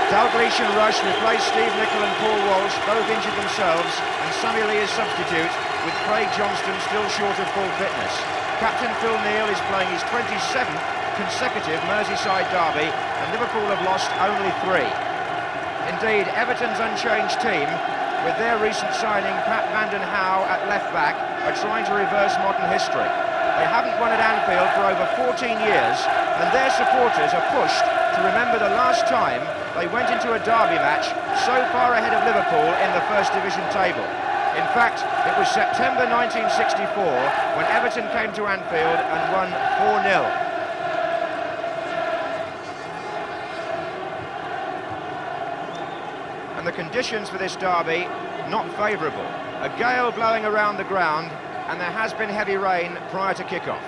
Dalglish and Rush replaced Steve Nicol and Paul Walsh, both injured themselves, and Sammy Lee is substitute, with Craig Johnston still short of full fitness. Captain Phil Neal is playing his 27th consecutive Merseyside derby, and Liverpool have lost only 3. Indeed, Everton's unchanged team, with their recent signing Pat Vanden Hauwe at left-back, are trying to reverse modern history. They haven't won at Anfield for over 14 years, and their supporters are pushed to remember the last time they went into a derby match so far ahead of Liverpool in the First Division table. In fact, it was September 1964 when Everton came to Anfield and won 4-0. And the conditions for this derby, not favourable. A gale blowing around the ground, and there has been heavy rain prior to kick-off.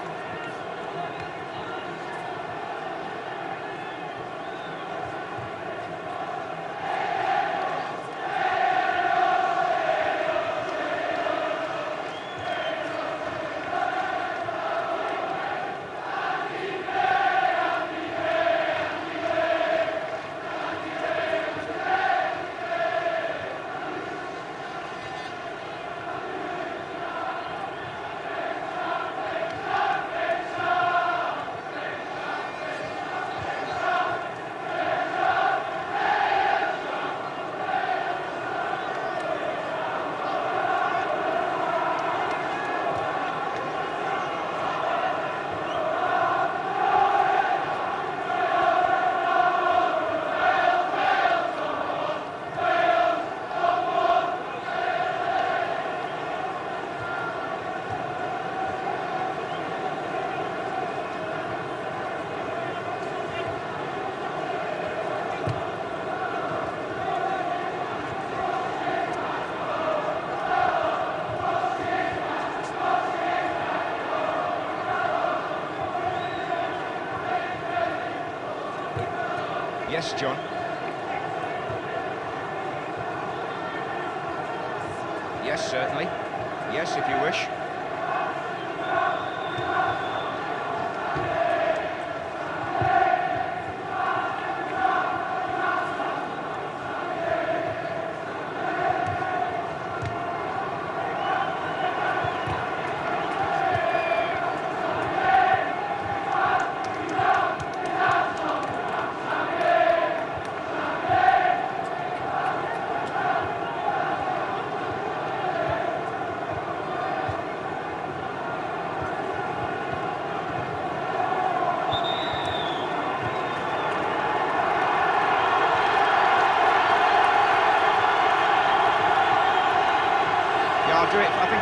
Yes, John. Yes, certainly. Yes, if you wish.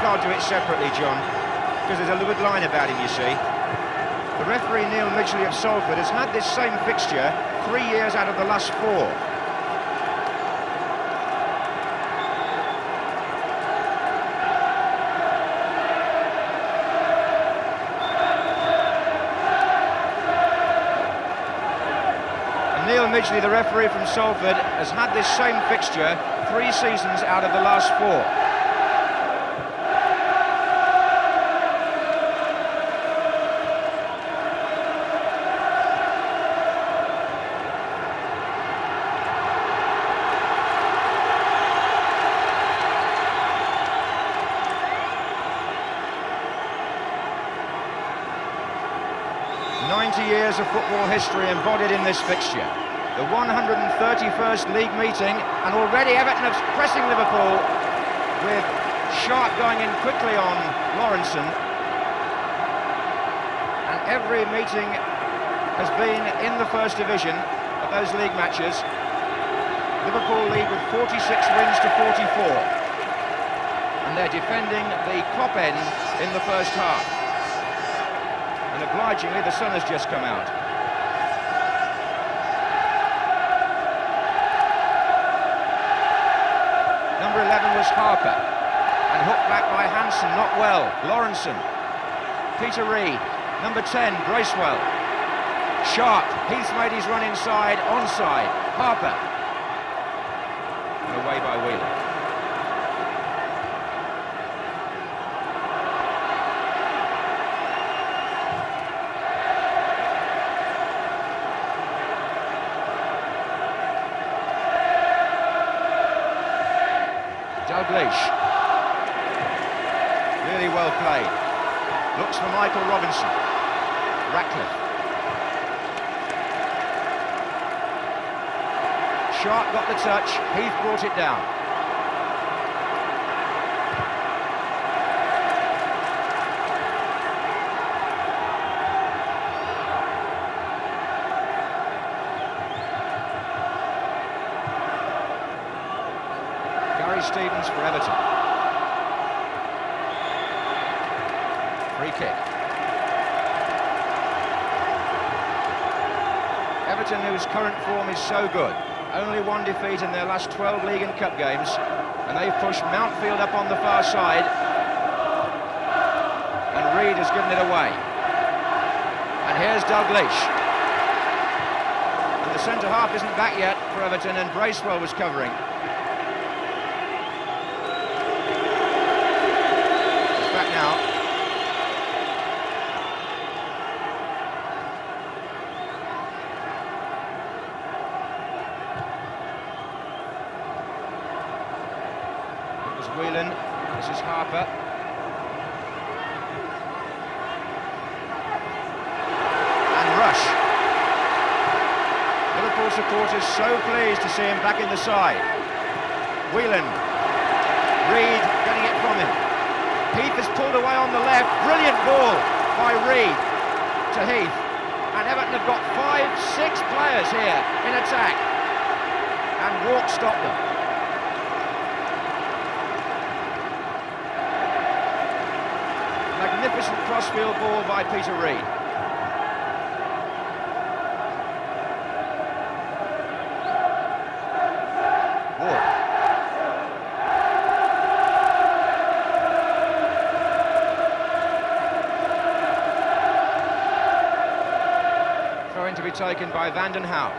I'll do it separately, John, because there's a good line about him, you see. The referee, Neil Midgley of Salford, has had this same fixture 3 years out of the last 4. And Neil Midgley, the referee from Salford, has had this same fixture 3 seasons out of the last 4. Years of football history embodied in this fixture. The 131st league meeting, and already Everton are pressing Liverpool, with Sharp going in quickly on Lawrenson. And every meeting has been in the First Division of those league matches. Liverpool lead with 46 wins to 44. And they're defending the Kop end in the first half. And obligingly, the sun has just come out. Number 11 was Harper. And hooked back by Hansen, not well. Lawrenson. Peter Reid. Number 10, Bracewell. Sharp. Heath made his run inside, onside. Harper. And away by Wheeler. Dalglish. Really well played. Looks for Michael Robinson. Ratcliffe. Sharp got the touch, Heath brought it down. Stevens for Everton. Free kick. Everton, whose current form is so good, only one defeat in their last 12 league and cup games, and they've pushed Mountfield up on the far side, and Reid has given it away. And here's Dalglish. And the centre-half isn't back yet for Everton, and Bracewell was covering. Now. It was Whelan, this is Harper. And Rush. Liverpool supporters so pleased to see him back in the side. Whelan. Reid getting it from him. Heath is pulled away on the left. Brilliant ball by Reid to Heath. And Everton have got 5-6 players here in attack. And Walk stopped them. Magnificent crossfield ball by Peter Reid. Walk. To be taken by Vanden Hauwe.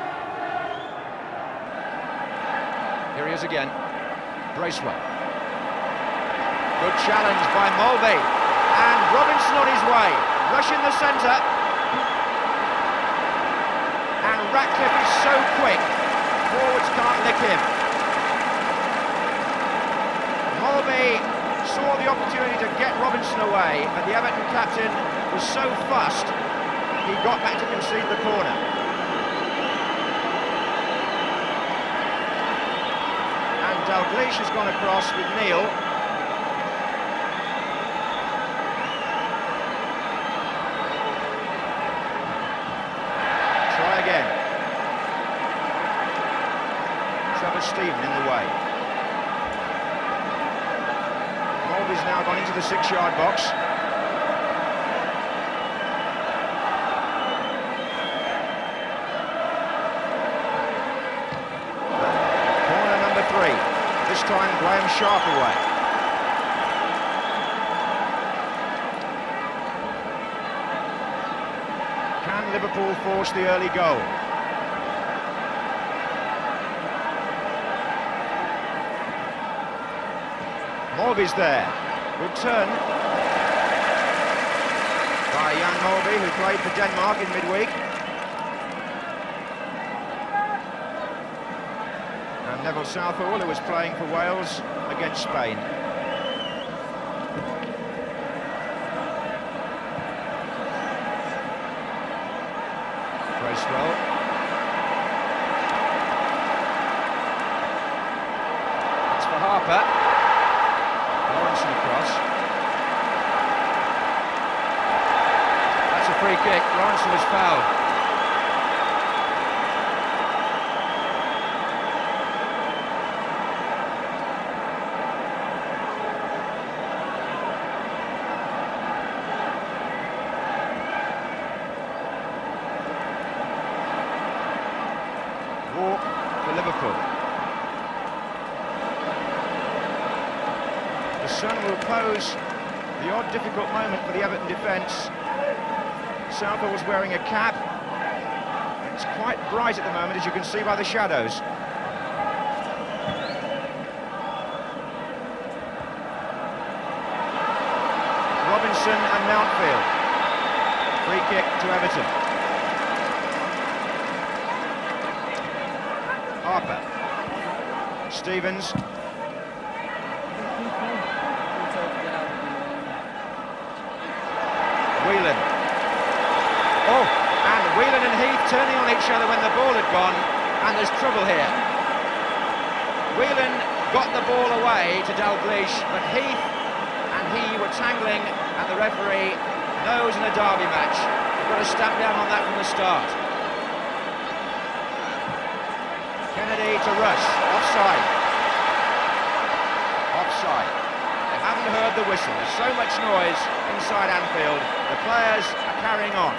Here he is again. Bracewell. Good challenge by Mulvey. And Robinson on his way. Rush in the centre. And Ratcliffe is so quick. Forwards can't nick him. Mulvey saw the opportunity to get Robinson away, but the Everton captain was so fussed he got back to concede the corner. And Dalglish has gone across with Neil. Try again. Trevor Stephen in the way. Mulvey's now gone into the 6-yard box. This time Graham Sharp away. Can Liverpool force the early goal? Mulvey's there. Good turn by young Mulvey, who played for Denmark in midweek. Neville Southall, who was playing for Wales against Spain. Bracewell. It's for Harper. Lawrenson across. That's a free kick. Lawrenson was fouled. For Liverpool. The sun will pose the odd difficult moment for the Everton defence. Southall's wearing a cap. It's quite bright at the moment, as you can see by the shadows. Robinson and Mountfield. Free kick to Everton. Harper. Stevens. each other when the ball had gone, and there's trouble here. Whelan got the ball away to Dalglish, but Heath and he were tangling, and the referee knows in a derby match, you've got to stamp down on that from the start. Kennedy to Rush, offside. Offside. They haven't heard the whistle. There's so much noise inside Anfield. The players are carrying on.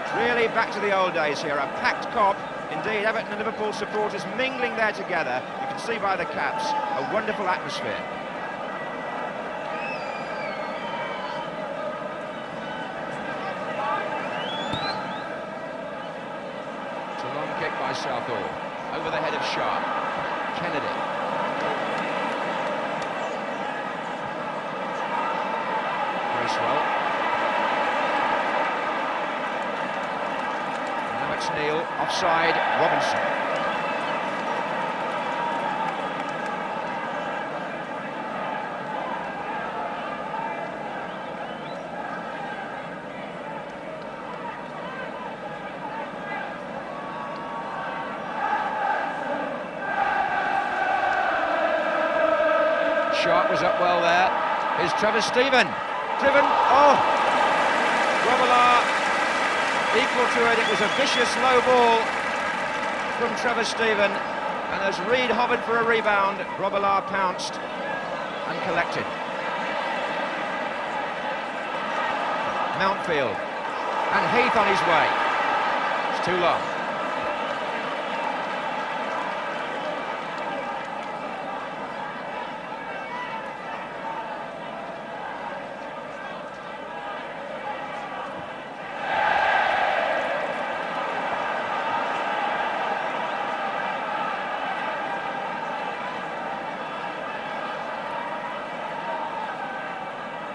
It's really back to the old days here. A packed cop. Indeed, Everton and Liverpool supporters mingling there together. You can see by the caps, a wonderful atmosphere. It's a long kick by Southall. Over the head of Sharp. Kennedy. Bracewell. Now it's Neil, offside, Robinson. Sharp was up well there. Here's Trevor Steven. Driven, oh! Robillard equal to it. It was a vicious low ball from Trevor Steven. And as Reed hovered for a rebound, Robillard pounced and collected. Mountfield. And Heath on his way. It's too long.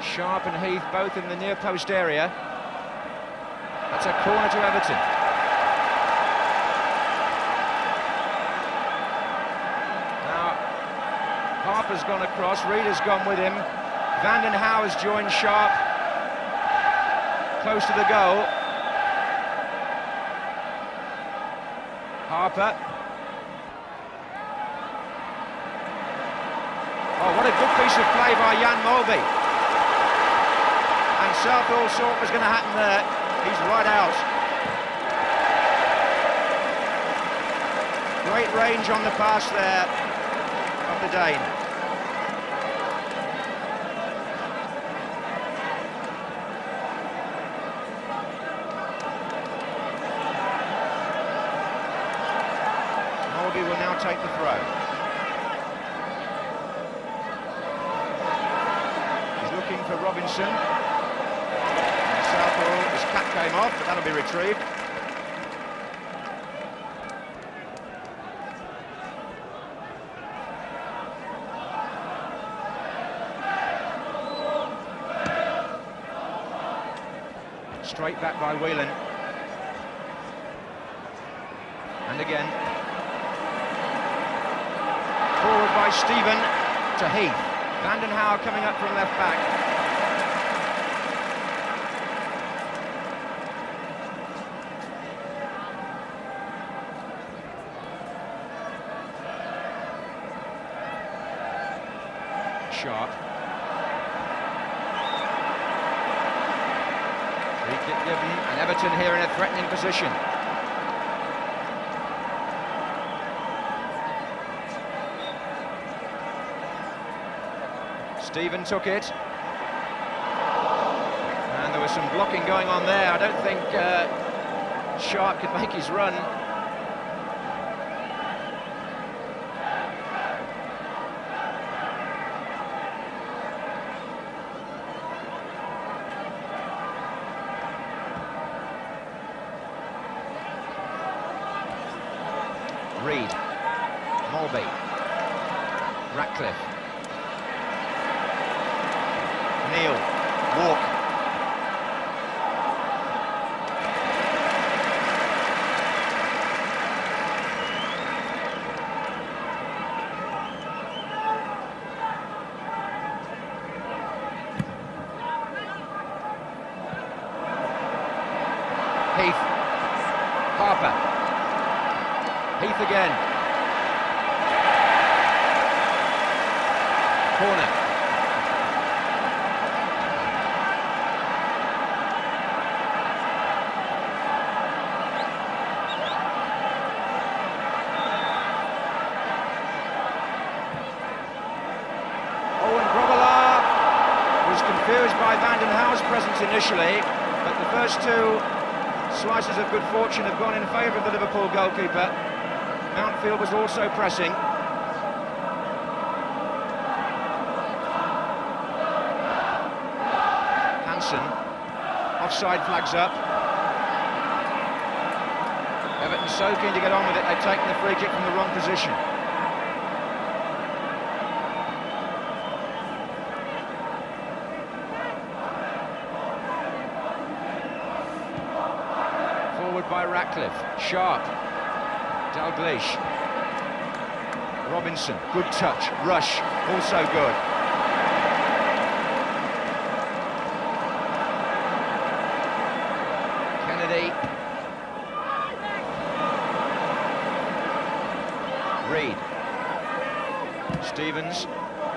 Sharp and Heath both in the near post area. That's a corner to Everton. Now, Harper's gone across, Reeder's gone with him. Vanden Hauwe has joined Sharp close to the goal. Harper. Oh, what a good piece of play by Jan Molby. And Southall saw what was going to happen there. He's right out. Great range on the pass there of the Dane. Molby will now take the throw. He's looking for Robinson. His cap came off, but that'll be retrieved. Straight back by Whelan. And again. Forward by Steven to Heath. Vanden Hauwe coming up from left back. Sharp. Free kick given, and Everton here in a threatening position. Steven took it. And there was some blocking going on there. I don't think Sharp could make his run. Reed, Molby, Ratcliffe, Neil, Walk. Harper. Heath again. Corner. Confused by Vandenhouwe's presence initially, but the first two slices of good fortune have gone in favour of the Liverpool goalkeeper. Mountfield was also pressing. Hansen, offside flags up. Everton so keen to get on with it, they've taken the free kick from the wrong position. By Ratcliffe, Sharp, Dalglish, Robinson, good touch, Rush, also good. Kennedy, Reed, Stevens,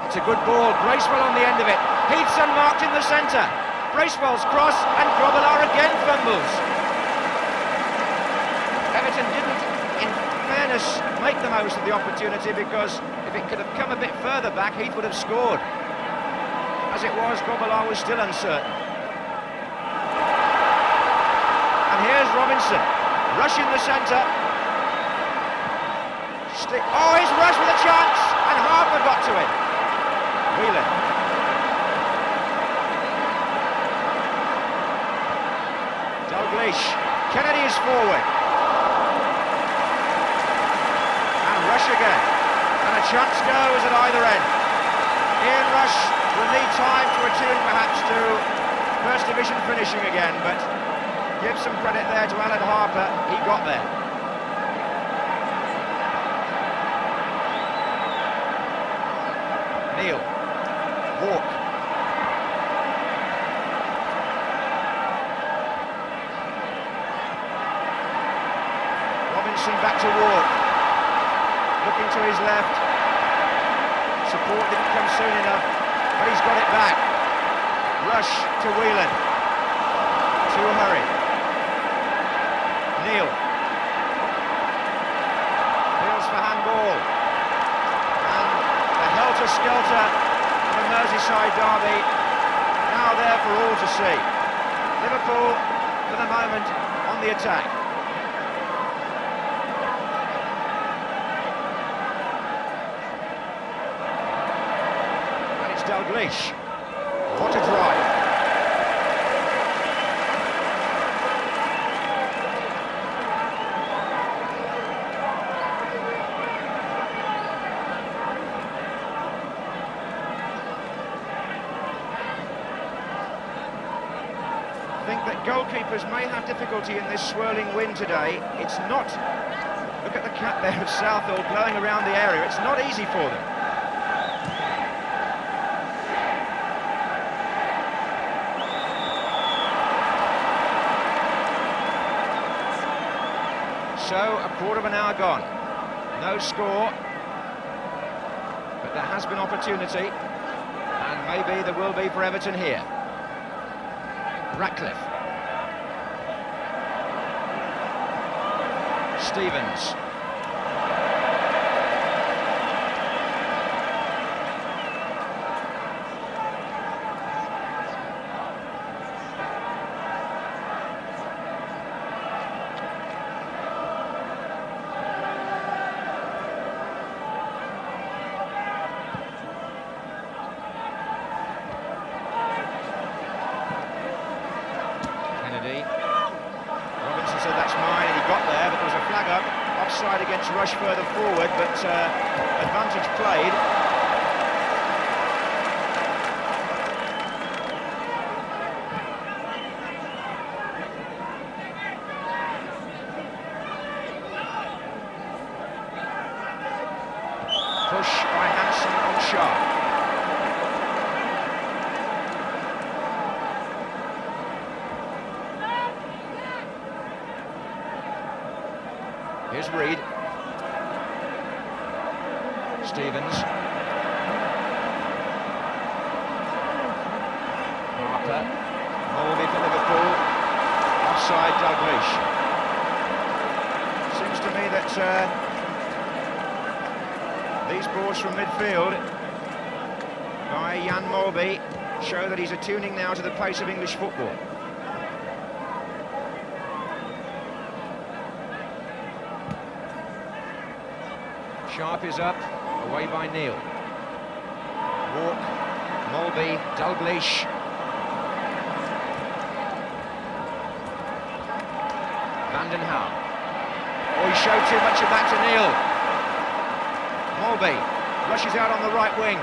it's a good ball, Bracewell on the end of it, Heath's unmarked in the centre, Bracewell's cross, and Grobbelaar again fumbles. Everton didn't, in fairness, make the most of the opportunity, because if it could have come a bit further back, Heath would have scored. As it was, Grobbelaar was still uncertain. And here's Robinson, rush in the centre. Oh, he's rushed with a chance, and Harper got to him. Whelan. Dalglish, Kennedy is forward. Rush again, and a chance goes at either end. Ian Rush will need time to attune perhaps to First Division finishing again, but give some credit there to Alan Harper, he got there. Neil, Walk. Robinson back to Walk. Looking to his left, support didn't come soon enough, but he's got it back. Rush to Whelan, too hurried. Neil, feels for handball, and the helter-skelter of a Merseyside derby, now there for all to see. Liverpool, for the moment, on the attack. Dalglish, what a drive. I think that goalkeepers may have difficulty in this swirling wind today. It's not, look at the cap there of Southall blowing around the area, it's not easy for them. So, a quarter of an hour gone, no score, but there has been opportunity, and maybe there will be for Everton here. Ratcliffe. Stevens. Robinson said that's mine, and he got there, but there was a flag up, offside against Rush further forward, but advantage played. Push by Hansen on Sharp. Here's Reed. Stevens. Harper. Morby for Liverpool. Offside, Dalglish. Seems to me that these balls from midfield by Jan Morby show that he's attuning now to the pace of English football. Sharp is up, away by Neil. Walk, Morby, Dalglish. Vandenhauw. Oh, he showed too much of that to Neil. Morby rushes out on the right wing.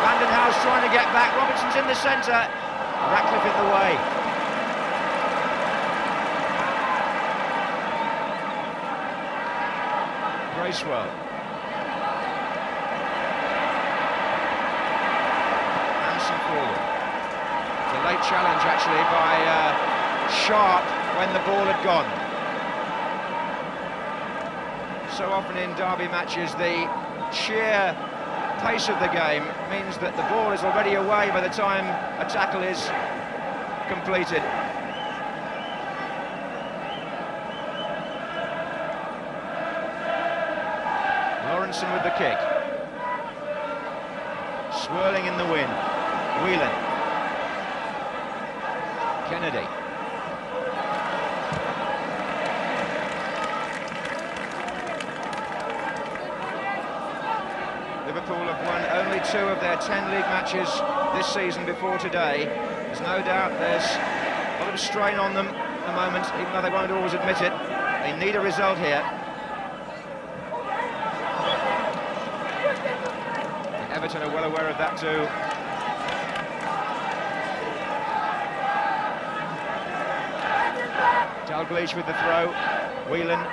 Vandenhauw's trying to get back. Robertson's in the centre. Ratcliffe in the way. Bracewell. Hansen forward. It's a late challenge actually by Sharp when the ball had gone. So often in derby matches the sheer pace of the game means that the ball is already away by the time a tackle is completed. Lawrenson with the kick. Swirling in the wind. Whelan. Kennedy. Liverpool have won only 2 of their 10 league matches this season before today. There's no doubt there's a lot of strain on them at the moment, even though they won't always admit it. They need a result here. And Everton are well aware of that too. Dalglish with the throw. Whelan.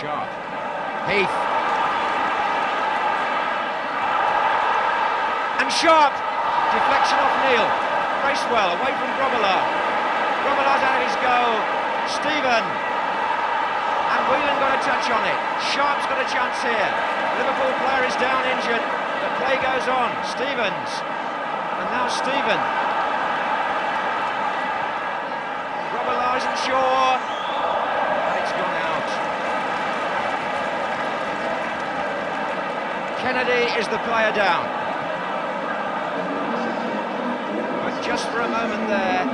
Sharp. Heath. And Sharp. Deflection off Neil. Bracewell away from Grobbelaar. Grobbelaar's out of his goal. Stephen. And Whelan got a touch on it. Sharp's got a chance here. Liverpool player is down injured. The play goes on. Stevens. And now Stephen. Grobbelaar isn't sure. And it's gone out. Kennedy is the player down. But just for a moment there,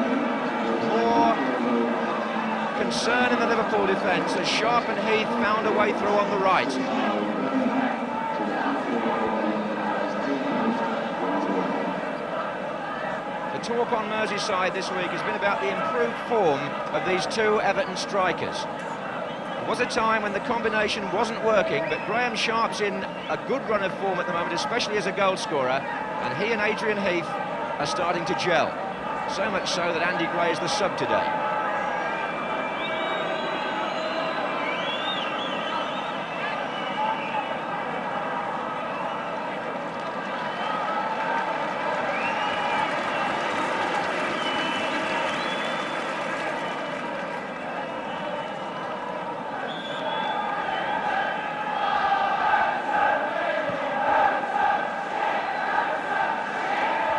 more concern in the Liverpool defence as Sharp and Heath found a way through on the right. The talk on Merseyside this week has been about the improved form of these 2 Everton strikers. There was a time when the combination wasn't working, but Graham Sharp's in a good run of form at the moment, especially as a goal scorer, and he and Adrian Heath are starting to gel. So much so that Andy Gray is the sub today.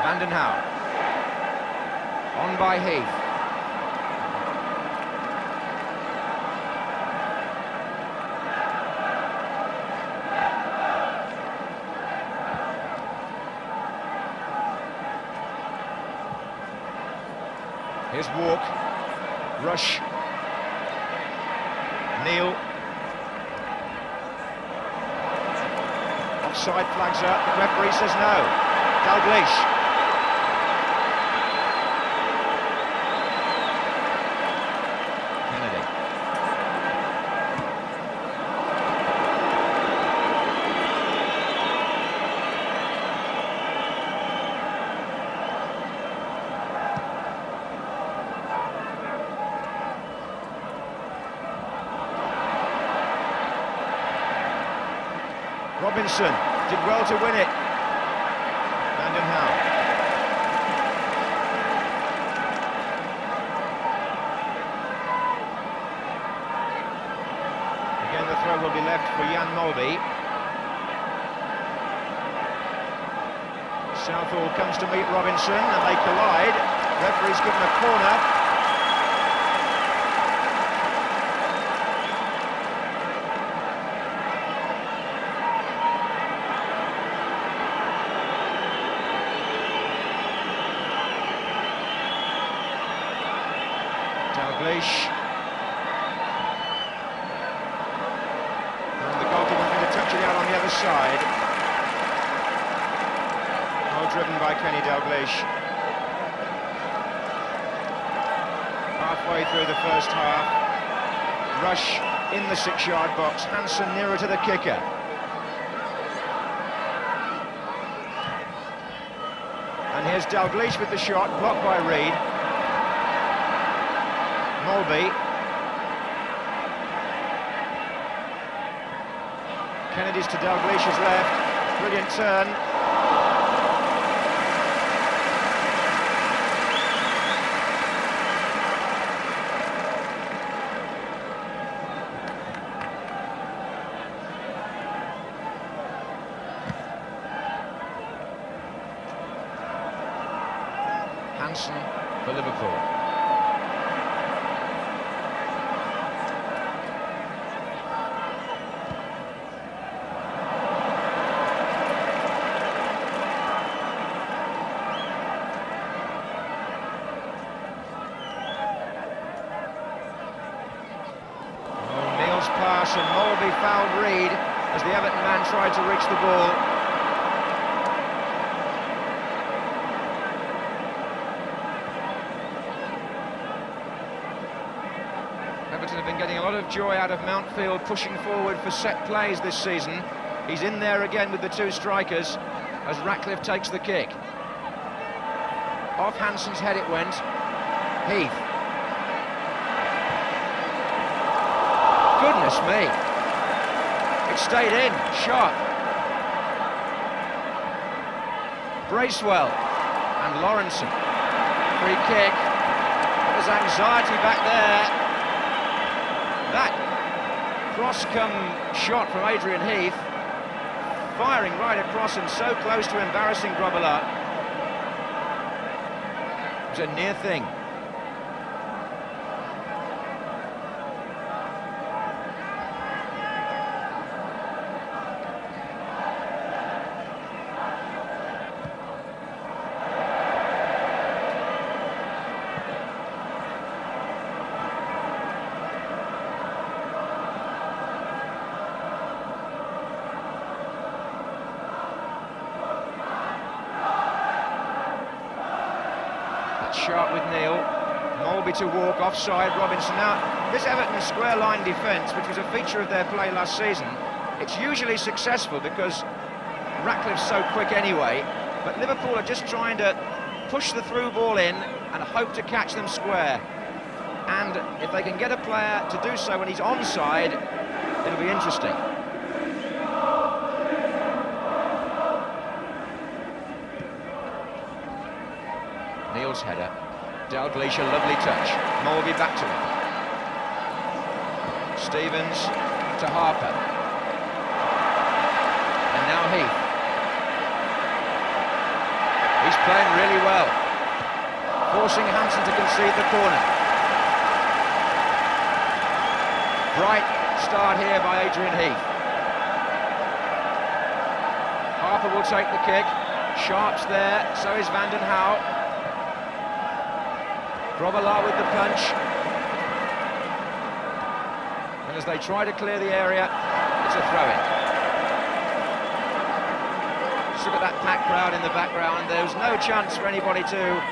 Vandenhauw. On by Heath. Here's Walk. Rush. Neil. Offside flags up. The referee says no. Dalglish. Robinson did well to win it. Vandenhauw. Again, the throw will be left for Jan Molby. Southall comes to meet Robinson and they collide. Referee's given a corner. Dalglish. And the goalkeeper going to touch it out on the other side. Well driven by Kenny Dalglish. Halfway through the first half. Rush in the 6-yard box. Hansen nearer to the kicker. And here's Dalglish with the shot, blocked by Reed. Molby. Kennedy's to Dalglish's left. Brilliant turn. Hansen for Liverpool. Pass and Molby fouled Reed as the Everton man tried to reach the ball. Everton have been getting a lot of joy out of Mountfield pushing forward for set plays this season. He's in there again with the two strikers as Ratcliffe takes the kick. Off Hansen's head it went. Heath. Goodness me, it stayed in, sharp. Bracewell and Lawrenson, free kick. There's anxiety back there. That cross-come shot from Adrian Heath, firing right across and so close to embarrassing Grobbelaar. It was a near thing. Sharp with Neil, Molby to walk, offside, Robinson. Now, this Everton square line defence, which was a feature of their play last season, it's usually successful because Ratcliffe's so quick anyway, but Liverpool are just trying to push the through ball in and hope to catch them square. And if they can get a player to do so when he's onside, it'll be interesting. Neil's header, Dalglish, a lovely touch, Molby back to him. Stevens to Harper. And now Heath. He's playing really well, forcing Hansen to concede the corner. Bright start here by Adrian Heath. Harper will take the kick, Sharp's there, so is Vandenhauw. Grobbelaar with the punch. And as they try to clear the area, it's a throw-in. Just look at that packed crowd in the background. There was no chance for anybody to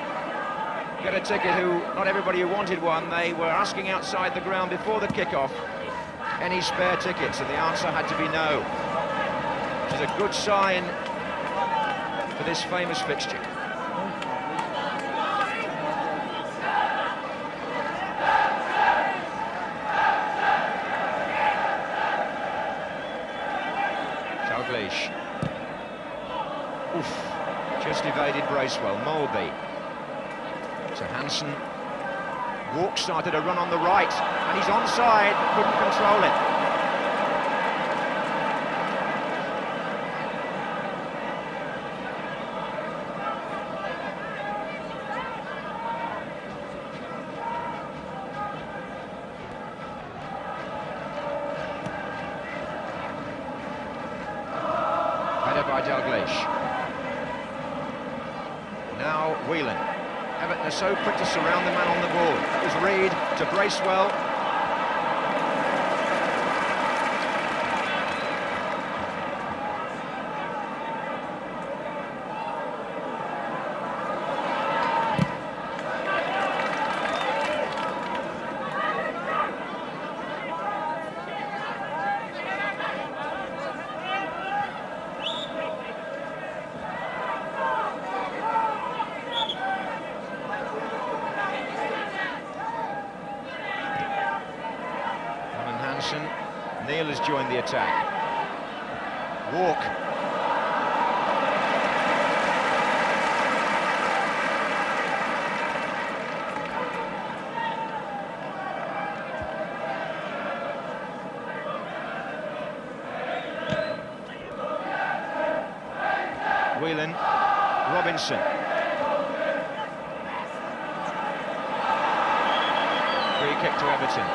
get a ticket not everybody who wanted one. They were asking outside the ground before the kick-off, any spare tickets, and the answer had to be no. Which is a good sign for this famous fixture. Dalglish. Oof, just evaded Bracewell. Mulby to Hansen. Walk started a run on the right, and he's onside, but couldn't control it. Header by Dalglish. Now Whelan. Everton are so quick to surround the man on the ball. That was Reid to Bracewell. Neil has joined the attack. Walk. Whelan. Robinson. Free kick to Everton.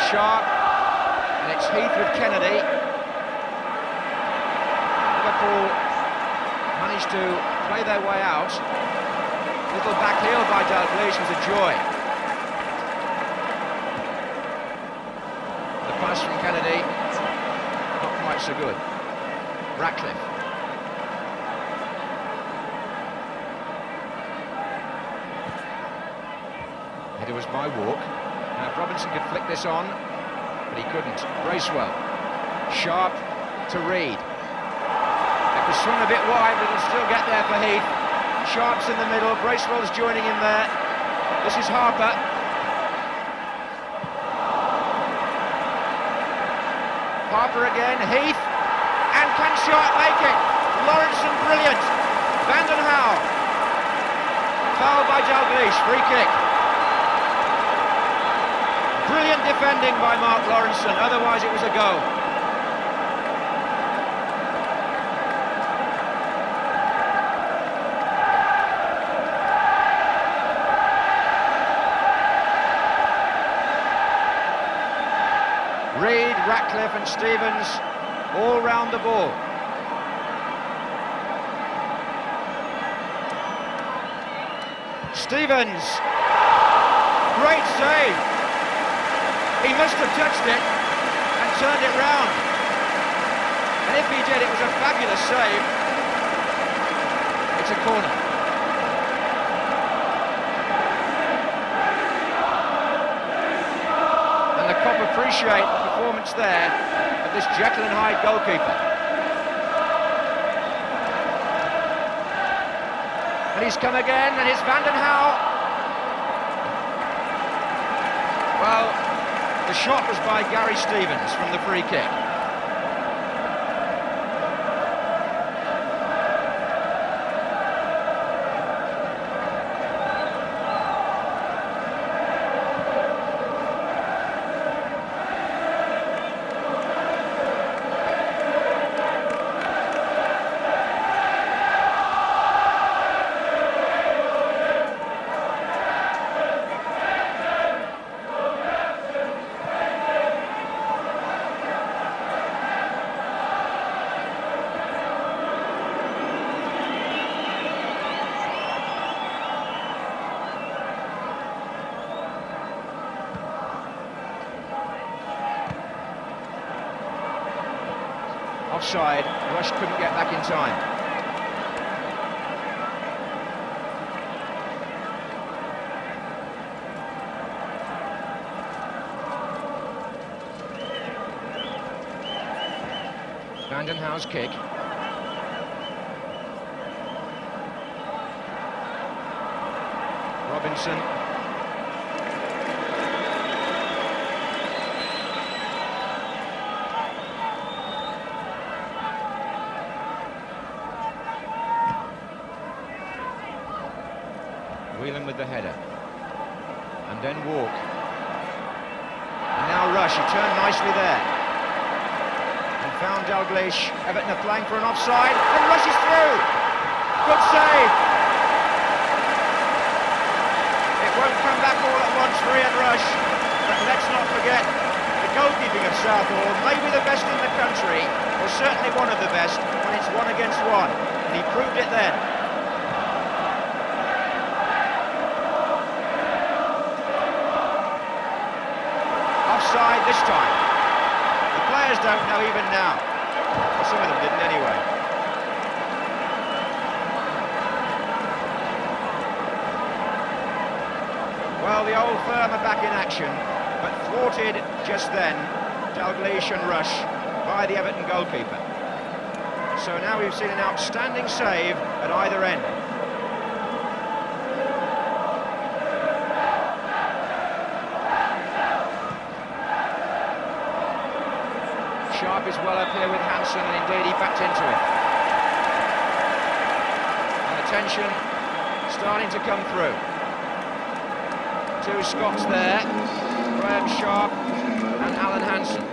Sharp, and it's Heath with Kennedy. Liverpool managed to play their way out. Little back heel by Dalglish was a joy. The pass from Kennedy, not quite so good. Ratcliffe. Header was by Walk. Now, if Robinson could flick this on, but he couldn't. Bracewell. Sharp to Reid. It was swung a bit wide, but it'll still get there for Heath. Sharp's in the middle, Bracewell's joining in there. This is Harper. Harper again, Heath. And can Sharp make it? Lawrenson brilliant. Vanden Hauwe. Foul by Dalglish, free kick. Brilliant defending by Mark Lawrenson, otherwise it was a goal. Reid, Ratcliffe and Stevens all round the ball. Stevens, great save. He must have touched it and turned it round. And if he did, it was a fabulous save. It's a corner. And the Kop appreciate the performance there of this Jekyll and Hyde goalkeeper. And he's come again, and it's Vanden Hauwe. Well, the shot was by Gary Stevens from the free kick. Offside, Rush couldn't get back in time. Vanden Hauwe's kick. Robinson. Whelan with the header. And then Walk. And now Rush, he turned nicely there. And found Dalglish. Everton are playing for an offside. And Rush is through! Good save! It won't come back all at once for Ian Rush. But let's not forget, the goalkeeping of Southall may be the best in the country, or certainly one of the best, when it's 1 against 1. And he proved it then. Offside this time. The players don't know even now. Well, some of them didn't anyway. Well, the old firm are back in action, but thwarted just then, Dalglish and Rush, by the Everton goalkeeper. So now we've seen an outstanding save at either end. Sharp is well up here with Hansen, and indeed he backed into it. And the tension starting to come through. Two Scots there, Graham Sharp and Alan Hansen.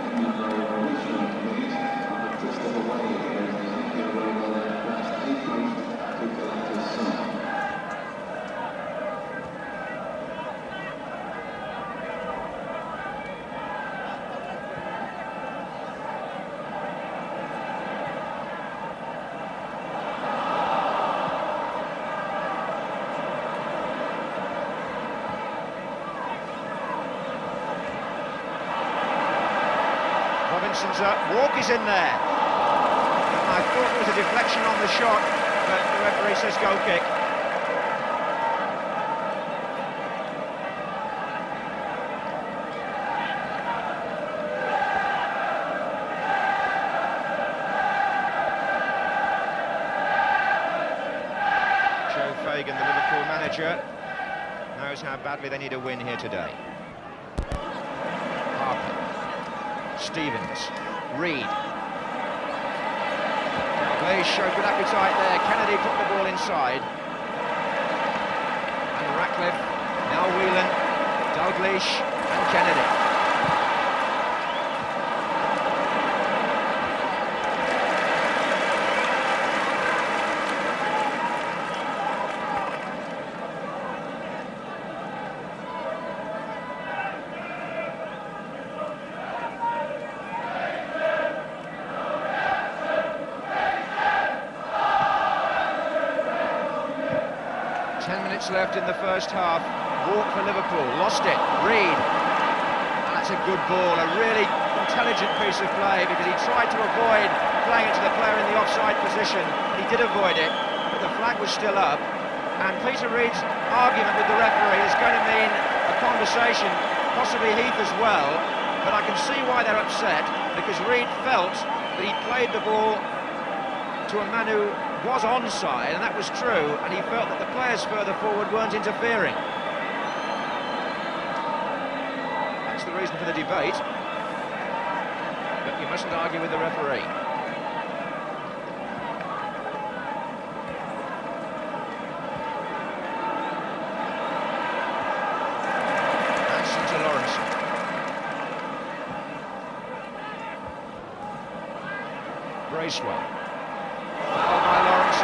's up, Walk is in there. I thought there was a deflection on the shot, but the referee says goal kick. Joe Fagan, the Liverpool manager, knows how badly they need a win here today. Stevens, Reed. Dalglish showed good appetite there. Kennedy put the ball inside. And Ratcliffe, now Whelan, Dalglish and Kennedy. 10 minutes left in the first half. Walk for Liverpool, lost it, Reed. And that's a good ball, a really intelligent piece of play, because he tried to avoid playing it to the player in the offside position. He did avoid it, but the flag was still up. And Peter Reed's argument with the referee is going to mean a conversation, possibly Heath as well. But I can see why they're upset, because Reed felt that he played the ball to a man who was onside, and that was true, and he felt that the players further forward weren't interfering. That's the reason for the debate, but you mustn't argue with the referee. Hansen to Lawrence. Bracewell. Foul by Lawrence.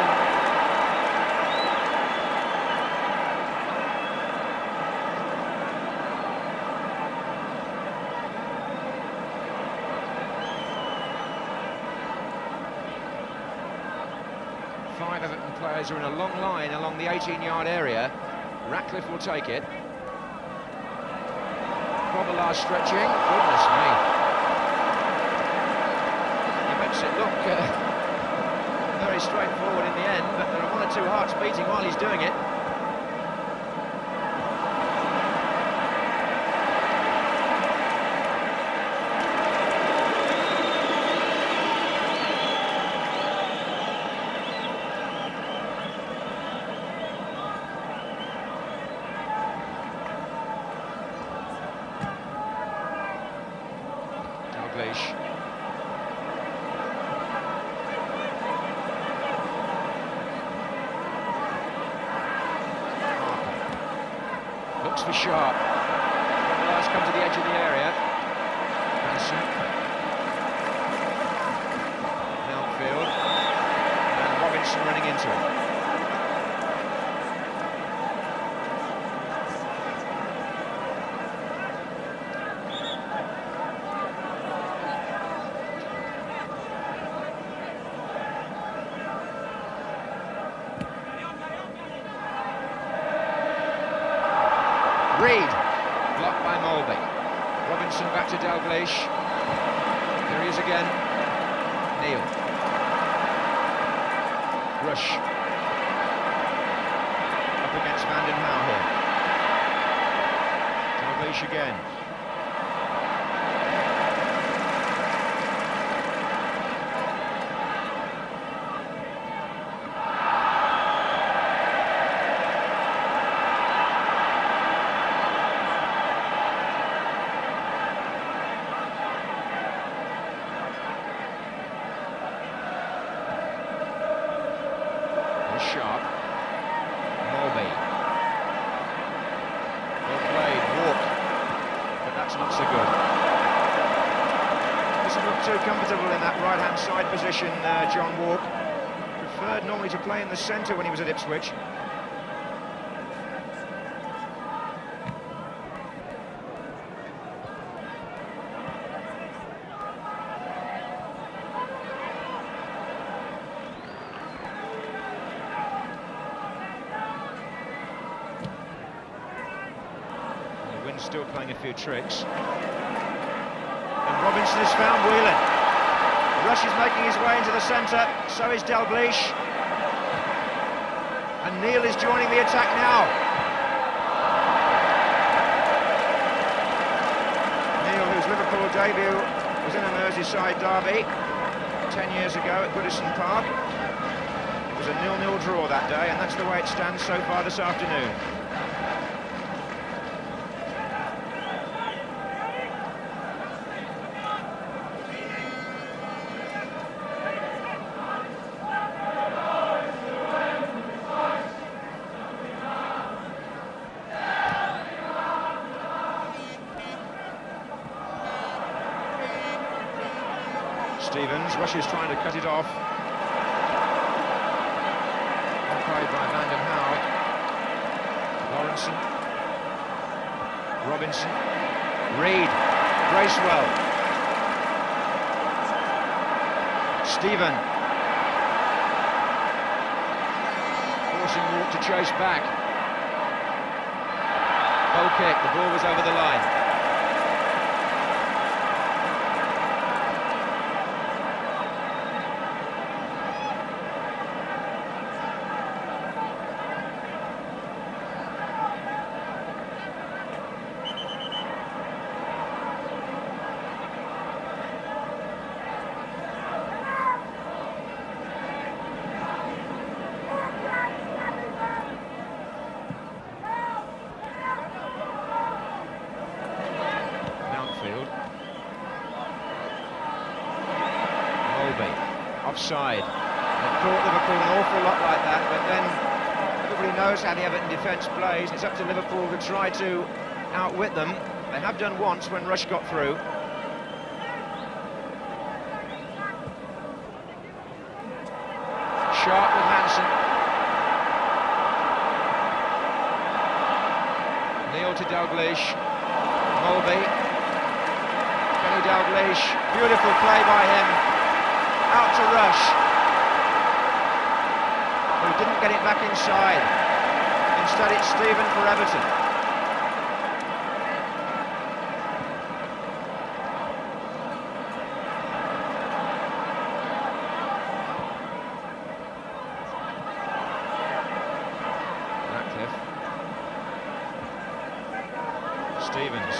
5 Everton players are in a long line along the 18-yard area. Ratcliffe will take it. Probabler stretching. Goodness me. He makes it look very straightforward in the end, but there are 1 or 2 hearts beating while he's doing it. looks for Sharp. Last come to the edge of the area. Hansen. Outfield. And Robinson running into it. Reed, blocked by Mulvey. Robinson back to Dalglish. There he is again. Neil. Rush. Up against Van den Hauwe here. Dalglish again. Sharp. Mulvey. Well played, Walk. But that's not so good. Doesn't look too comfortable in that right-hand side position, John Walk. Preferred normally to play in the centre when he was at Ipswich. Still playing a few tricks. And Robinson has found Whelan. Rush is making his way into the centre, so is Dalglish. And Neil is joining the attack now. Neil, whose Liverpool debut was in a Merseyside derby 10 years ago at Goodison Park. It was a 0-0 draw that day, and that's the way it stands so far this afternoon. Stevens, Rush is trying to cut it off. Occupied by Van den Hauwe. Lawrenson. Robinson. Reed. Bracewell. Stephen. Forcing Walk to chase back. Goal kick, the ball was over the line. Offside. They've caught Liverpool an awful lot like that, but then everybody knows how the Everton defence plays. It's up to Liverpool to try to outwit them. They have done once when Rush got through. Sharp with Hansen. Neil to Dalglish. Mulvey. Kenny Dalglish. Beautiful play by him. Out to Rush, who didn't get it back inside. Instead it's Stephen for Everton. Ratcliffe. Stevens.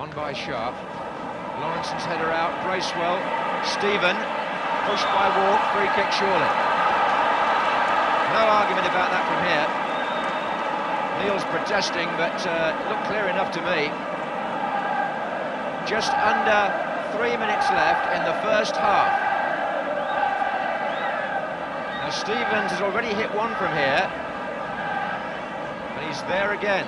On by Sharp. Lawrenson's header out, Bracewell. Stephen, pushed by Walk, free kick surely. No argument about that from here. Neil's protesting, but it looked clear enough to me. Just under 3 minutes left in the first half. Now Stevens has already hit one from here, and he's there again.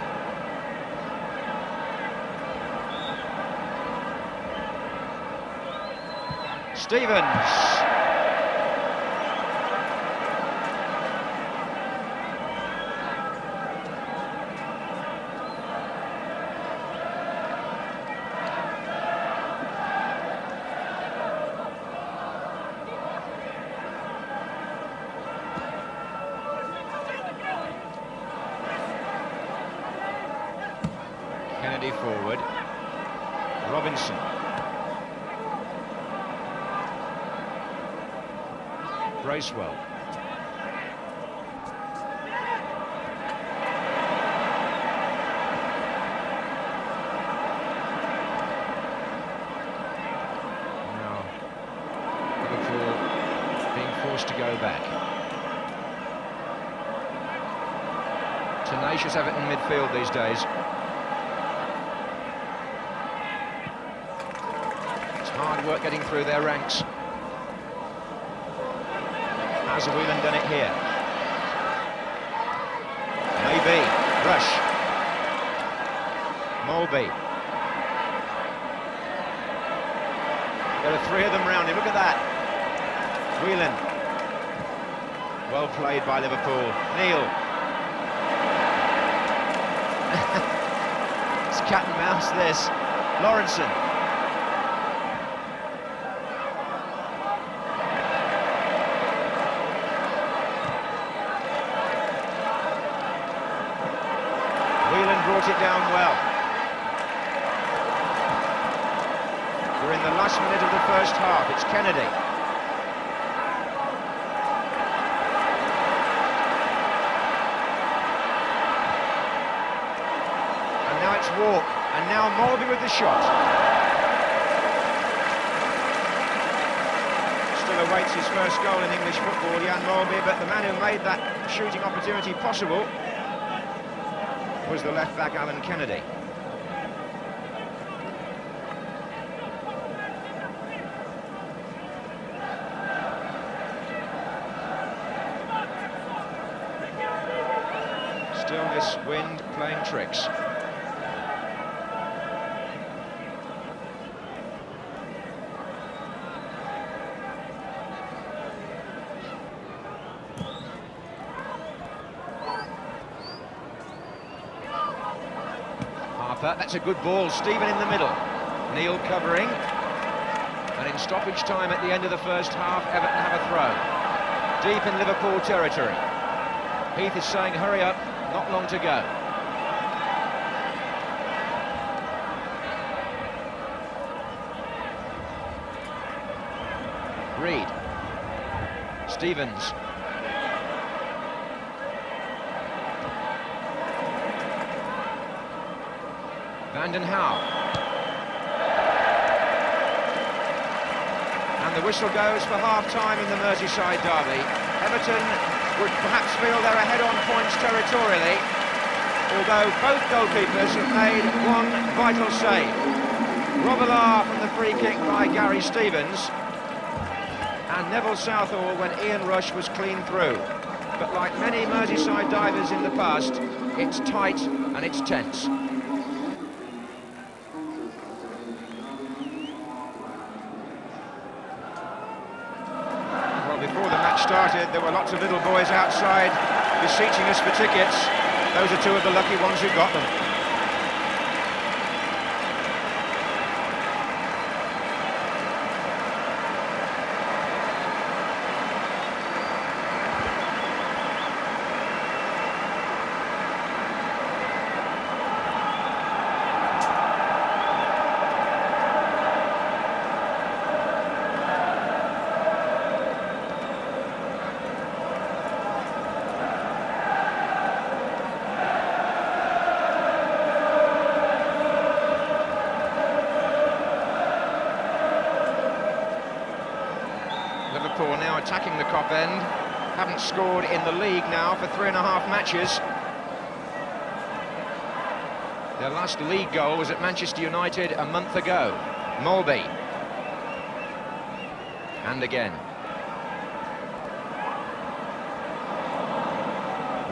Stevens. Kennedy forward. Robinson. Bracewell. Now, Liverpool being forced to go back. Tenacious Everton midfield these days. It's hard work getting through their ranks. Has Whelan done it here? Maybe. Rush. Mulby. There are three of them round him, look at that. Whelan. Well played by Liverpool. Neil. It's cat and mouse this. Lawrenson. Brought it down well. We're in the last minute of the first half. It's Kennedy. And now it's Walk. And now Mulby with the shot. Still awaits his first goal in English football, Jan Mulby, but the man who made that shooting opportunity possible was the left-back Alan Kennedy. Still this wind playing tricks. That's a good ball. Stephen in the middle. Neil covering. And in stoppage time at the end of the first half, Everton have a throw. Deep in Liverpool territory. Heath is saying, hurry up, not long to go. Reed. Stevens. Vanden Hauwe. And the whistle goes for half-time in the Merseyside derby. Everton would perhaps feel they're ahead on points territorially, although both goalkeepers have made one vital save. Robillard from the free kick by Gary Stevens, and Neville Southall when Ian Rush was clean through. But like many Merseyside divers in the past, it's tight and it's tense. Started, there were lots of little boys outside beseeching us for tickets. Those are two of the lucky ones who got them. attacking the Kop end. Haven't scored in the league now for 3.5 matches. Their last league goal was at Manchester United a month ago. Mulby. And again.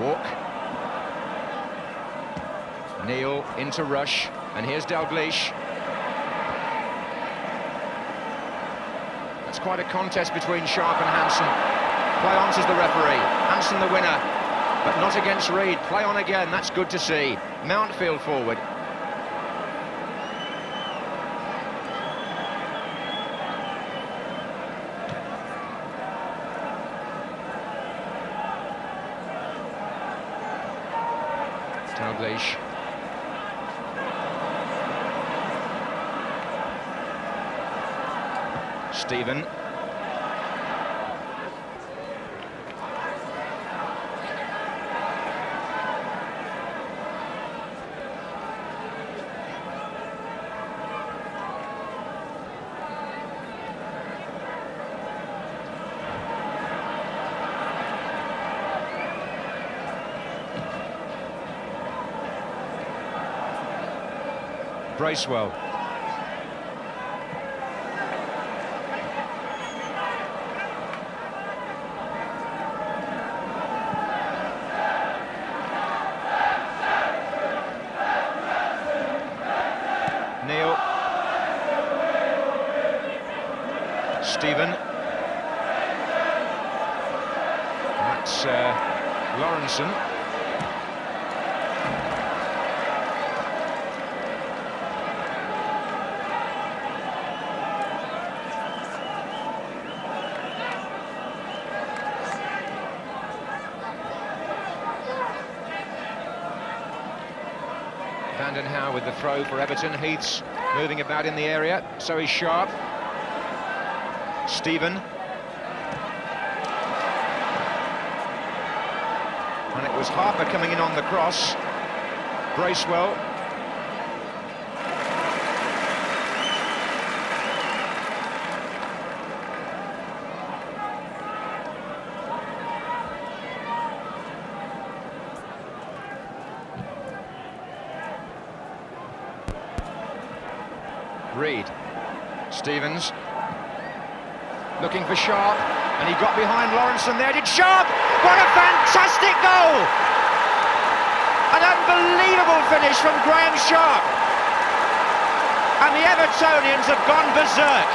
Walk. Neil into Rush, and here's Dalglish. That's quite a contest between Sharp and Hansen. Play on, says the referee. Hansen the winner, but not against Reed. Play on again, that's good to see. Mountfield forward. Dalglish. Stephen. Bracewell. Neil. Stephen. That's Lawrenson. With the throw for Everton. Heath's moving about in the area, so he's Sharp. Stephen. And it was Harper coming in on the cross. Bracewell. Reed. Stevens looking for Sharp, and he got behind Lawrenson there. Did Sharp? What a fantastic goal! An unbelievable finish from Graham Sharp, and the Evertonians have gone berserk.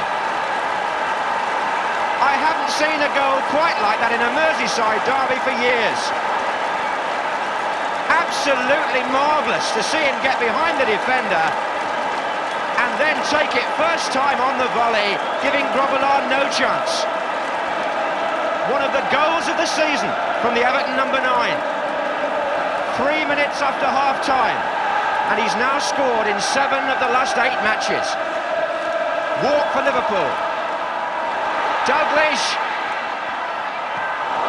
I haven't seen a goal quite like that in a Merseyside derby for years. Absolutely marvellous to see him get behind the defender and then take it first time on the volley, giving Grobbelaar no chance. One of the goals of the season from the Everton number 9. 3 minutes after half-time, and he's now scored in 7 of the last 8 matches. Walk for Liverpool. Dalglish.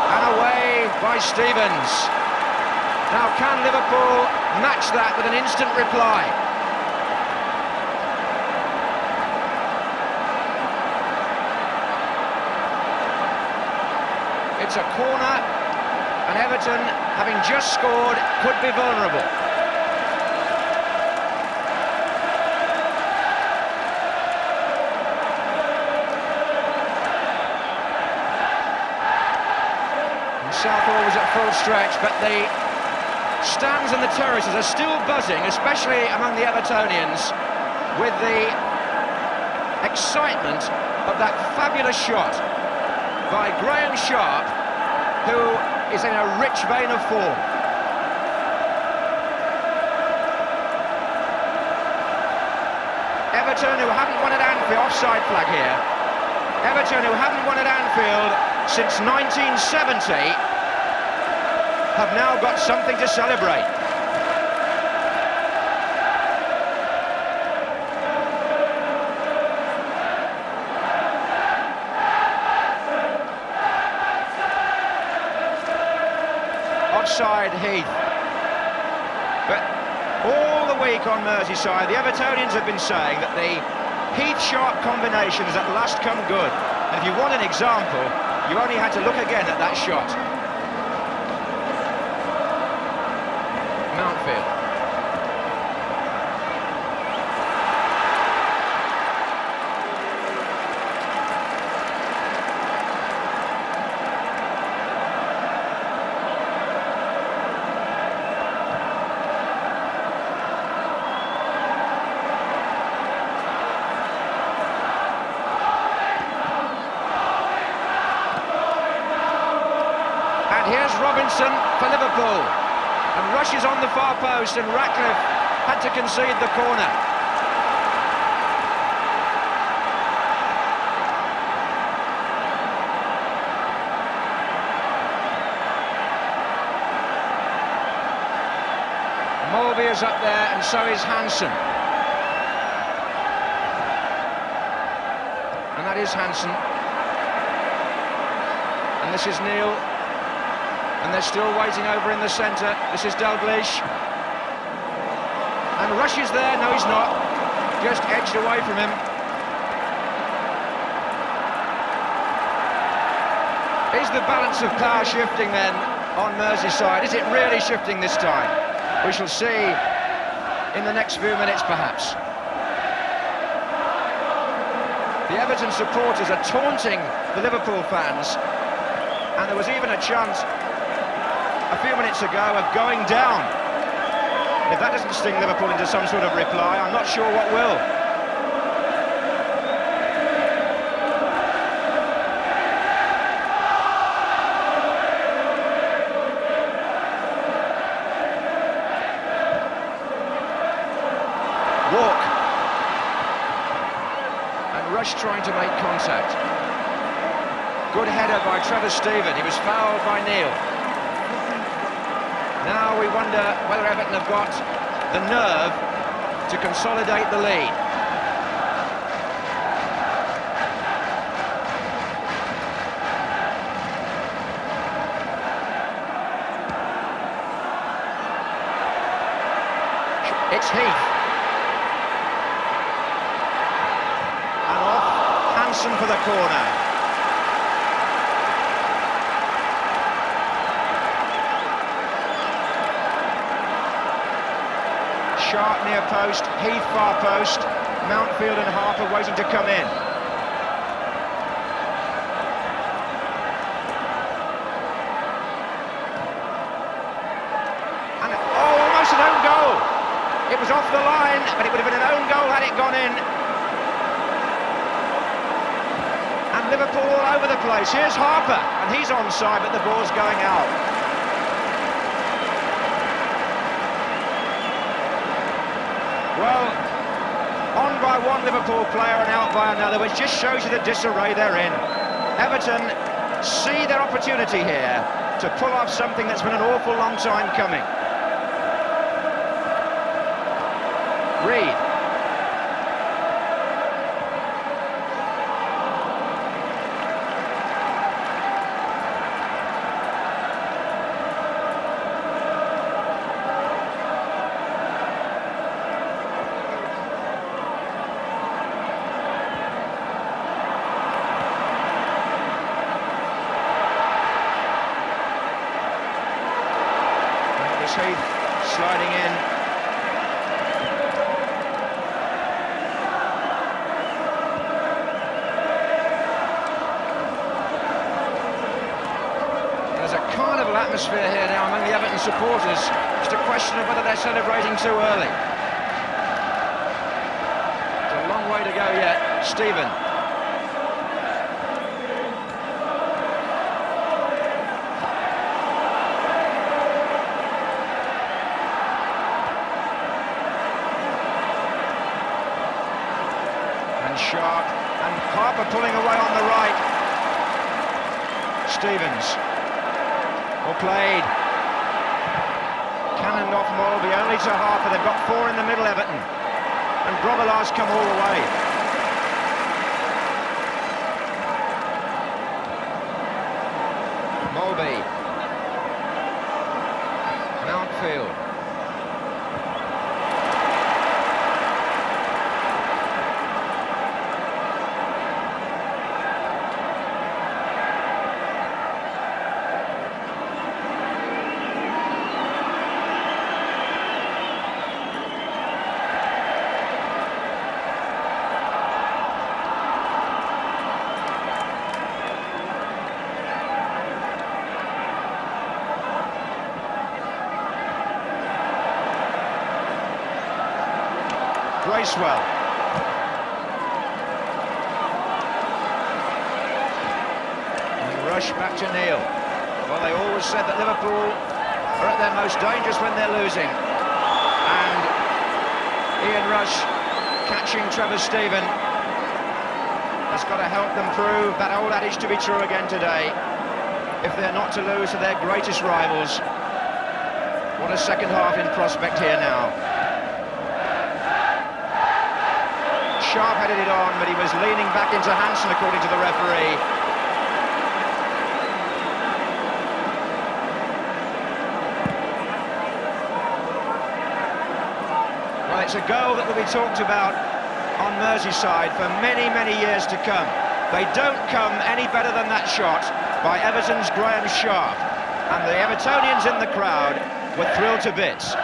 And away by Stevens. Now can Liverpool match that with an instant reply? It's a corner, and Everton, having just scored, could be vulnerable. And Southall was at full stretch, but the stands and the terraces are still buzzing, especially among the Evertonians, with the excitement of that fabulous shot by Graham Sharp, who is in a rich vein of form. Everton, who haven't won at Anfield, offside flag here. Everton, who haven't won at Anfield since 1970, have now got something to celebrate. Offside Heath. But all the week on Merseyside, the Evertonians have been saying that the Heath-Sharp combination has at last come good. And if you want an example, You only had to look again at that shot. Mountfield. Here's Robinson for Liverpool, and rushes on the far post, and Ratcliffe had to concede the corner. Mulvey is up there, and so is Hansen. And that is Hansen. And this is Neil. And they're still waiting over in the centre. This is Dalglish. And Rush is there. No, he's not. Just edged away from him. Is the balance of power shifting then on Merseyside? Is it really shifting this time? We shall see in the next few minutes, perhaps. The Everton supporters are taunting the Liverpool fans. And there was even a chance a few minutes ago of going down. If that doesn't sting Liverpool into some sort of reply, I'm not sure what will. Walk. And Rush trying to make contact. Good header by Trevor Stephen. He was fouled by Neil. Now we wonder whether Everton have got the nerve to consolidate the lead. It's Heath. And off Hansen for the corner. Sharp near post, Heath far post, Mountfield and Harper waiting to come in. And almost an own goal. It was off the line, but it would have been an own goal had it gone in. And Liverpool all over the place. Here's Harper, and he's onside, but the ball's going out. Well, on by one Liverpool player and out by another, which just shows you the disarray they're in. Everton see their opportunity here to pull off something that's been an awful long time coming. Reed. Heath sliding in. There's a carnival atmosphere here now among the Everton supporters. Just a question of whether they're celebrating too early. It's a long way to go yet. Stephen. Sharp, and Harper pulling away on the right. Stevens. Well played. Cannoned off Mulvey, only to Harper. They've got four in the middle, Everton. And Grobbelaar's come all the way. Mulvey. Mountfield. Bracewell. And Rush back to Neil. Well, they always said that Liverpool are at their most dangerous when they're losing. And Ian Rush catching Trevor Steven has got to help them prove that old adage to be true again today. If they're not to lose to their greatest rivals. What a second half in prospect here now. Sharp headed it on, but he was leaning back into Hansen according to the referee. Well, it's a goal that will be talked about on Merseyside for many, many years to come. They don't come any better than that shot by Everton's Graham Sharp. And the Evertonians in the crowd were thrilled to bits.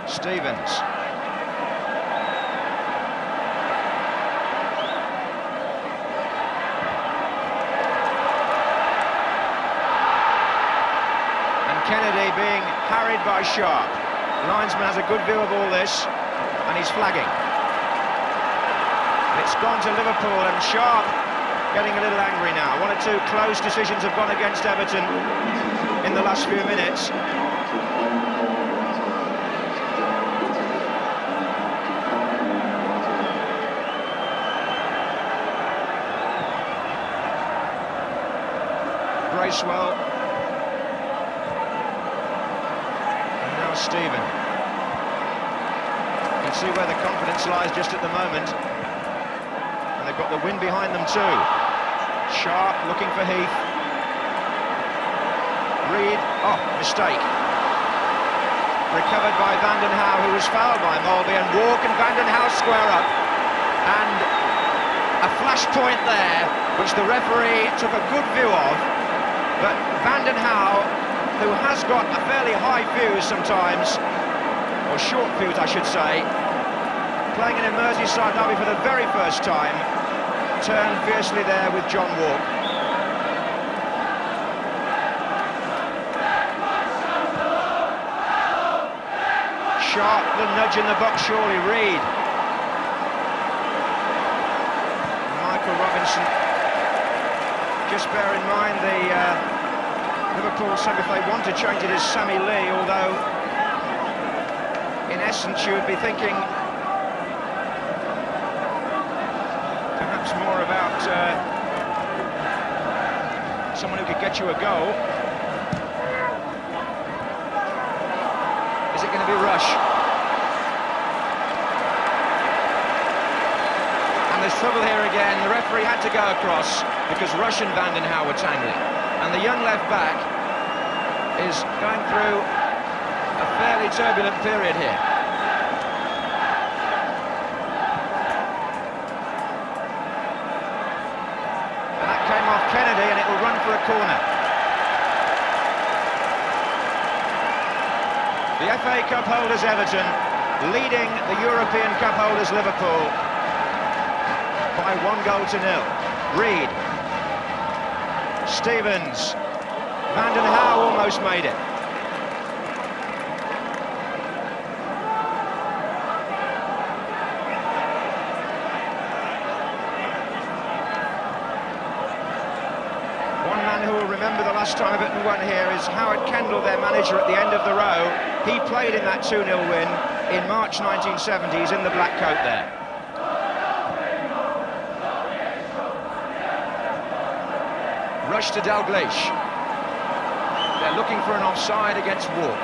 Stevens. Kennedy being harried by Sharp. Linesman has a good view of all this, and he's flagging. It's gone to Liverpool, and Sharp getting a little angry now. One or two close decisions have gone against Everton in the last few minutes. Bracewell. Steven. You can see where the confidence lies just at the moment. And they've got the wind behind them too. Sharp looking for Heath. Reed, oh, mistake. Recovered by Vanden Hauwe, who was fouled by Mulvey, and Walk and Vanden Hauwe square up. And a flash point there, which the referee took a good view of. But Vanden Hauwe, who has got a fairly high fuse sometimes, or short fuse I should say, playing in a Merseyside derby for the very first time, turned fiercely there with John Walk. Sharp, the nudge in the box surely, Reed. Michael Robinson. Just bear in mind the Liverpool said if they want to change it as Sammy Lee, although in essence you would be thinking perhaps more about someone who could get you a goal. Is it going to be Rush? And there's trouble here again. The referee had to go across because Rush and Vanden Hauwe were tangling. And the young left-back is going through a fairly turbulent period here. And that came off Kennedy, and it will run for a corner. The FA Cup holders Everton leading the European Cup holders Liverpool by 1-0. Reed. Stevens. Vanden Hauwe almost made it. One man who will remember the last time Everton won here is Howard Kendall, their manager at the end of the row. He played in that 2-0 win in March 1970s in the black coat there. Rush to Dalglish. They're looking for an offside against Walk.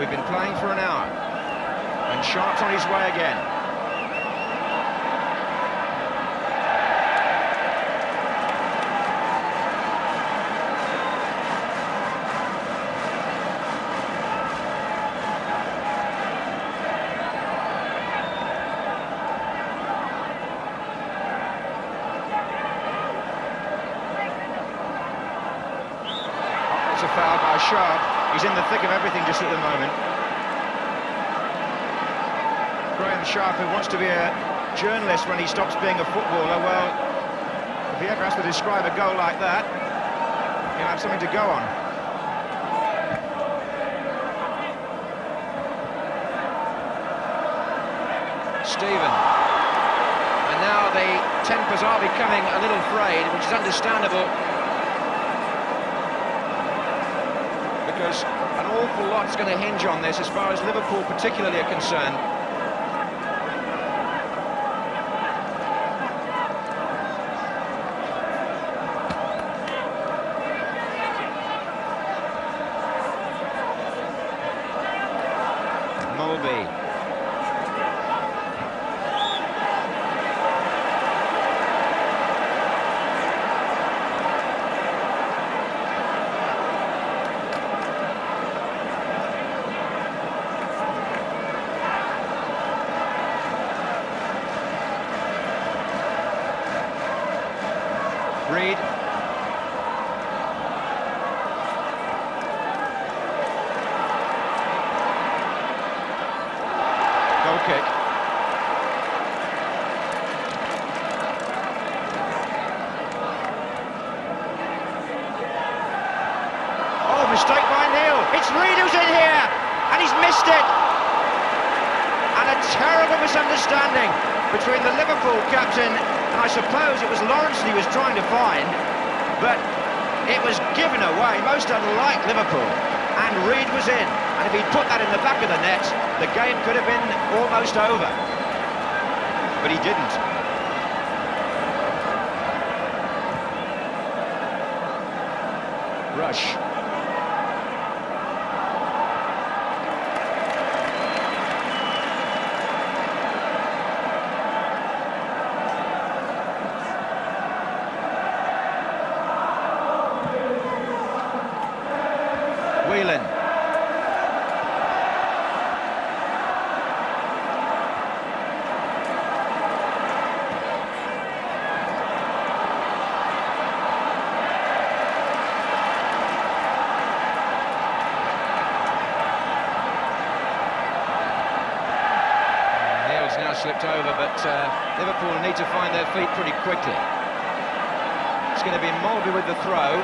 We've been playing for an hour, and Sharp's on his way again. It's a foul by Sharp. He's in the thick of everything just at the moment. Graham Sharp, who wants to be a journalist when he stops being a footballer, well, if he ever has to describe a goal like that, he'll have something to go on. Stephen. And now the tempers are becoming a little frayed, which is understandable, because an awful lot's going to hinge on this as far as Liverpool particularly are concerned. Reed. Goal kick. Oh, mistake by Neil. It's Reed who's in here, and he's missed it. And a terrible misunderstanding between the Liverpool captain, and I suppose it was Lawrence he was trying to find, but it was given away, most unlike Liverpool, and Reed was in. And if he'd put that in the back of the net, the game could have been almost over. But he didn't. Rush. Slipped over, but Liverpool need to find their feet pretty quickly. It's going to be Mulvey with the throw.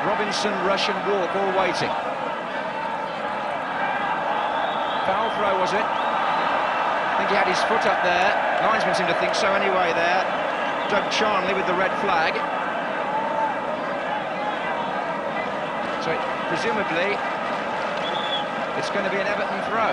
Robinson, Rush and Walk all waiting. Foul throw, was it? I think he had his foot up there. Linesman seemed to think so anyway there. Doug Charnley with the red flag. So presumably it's going to be an Everton throw.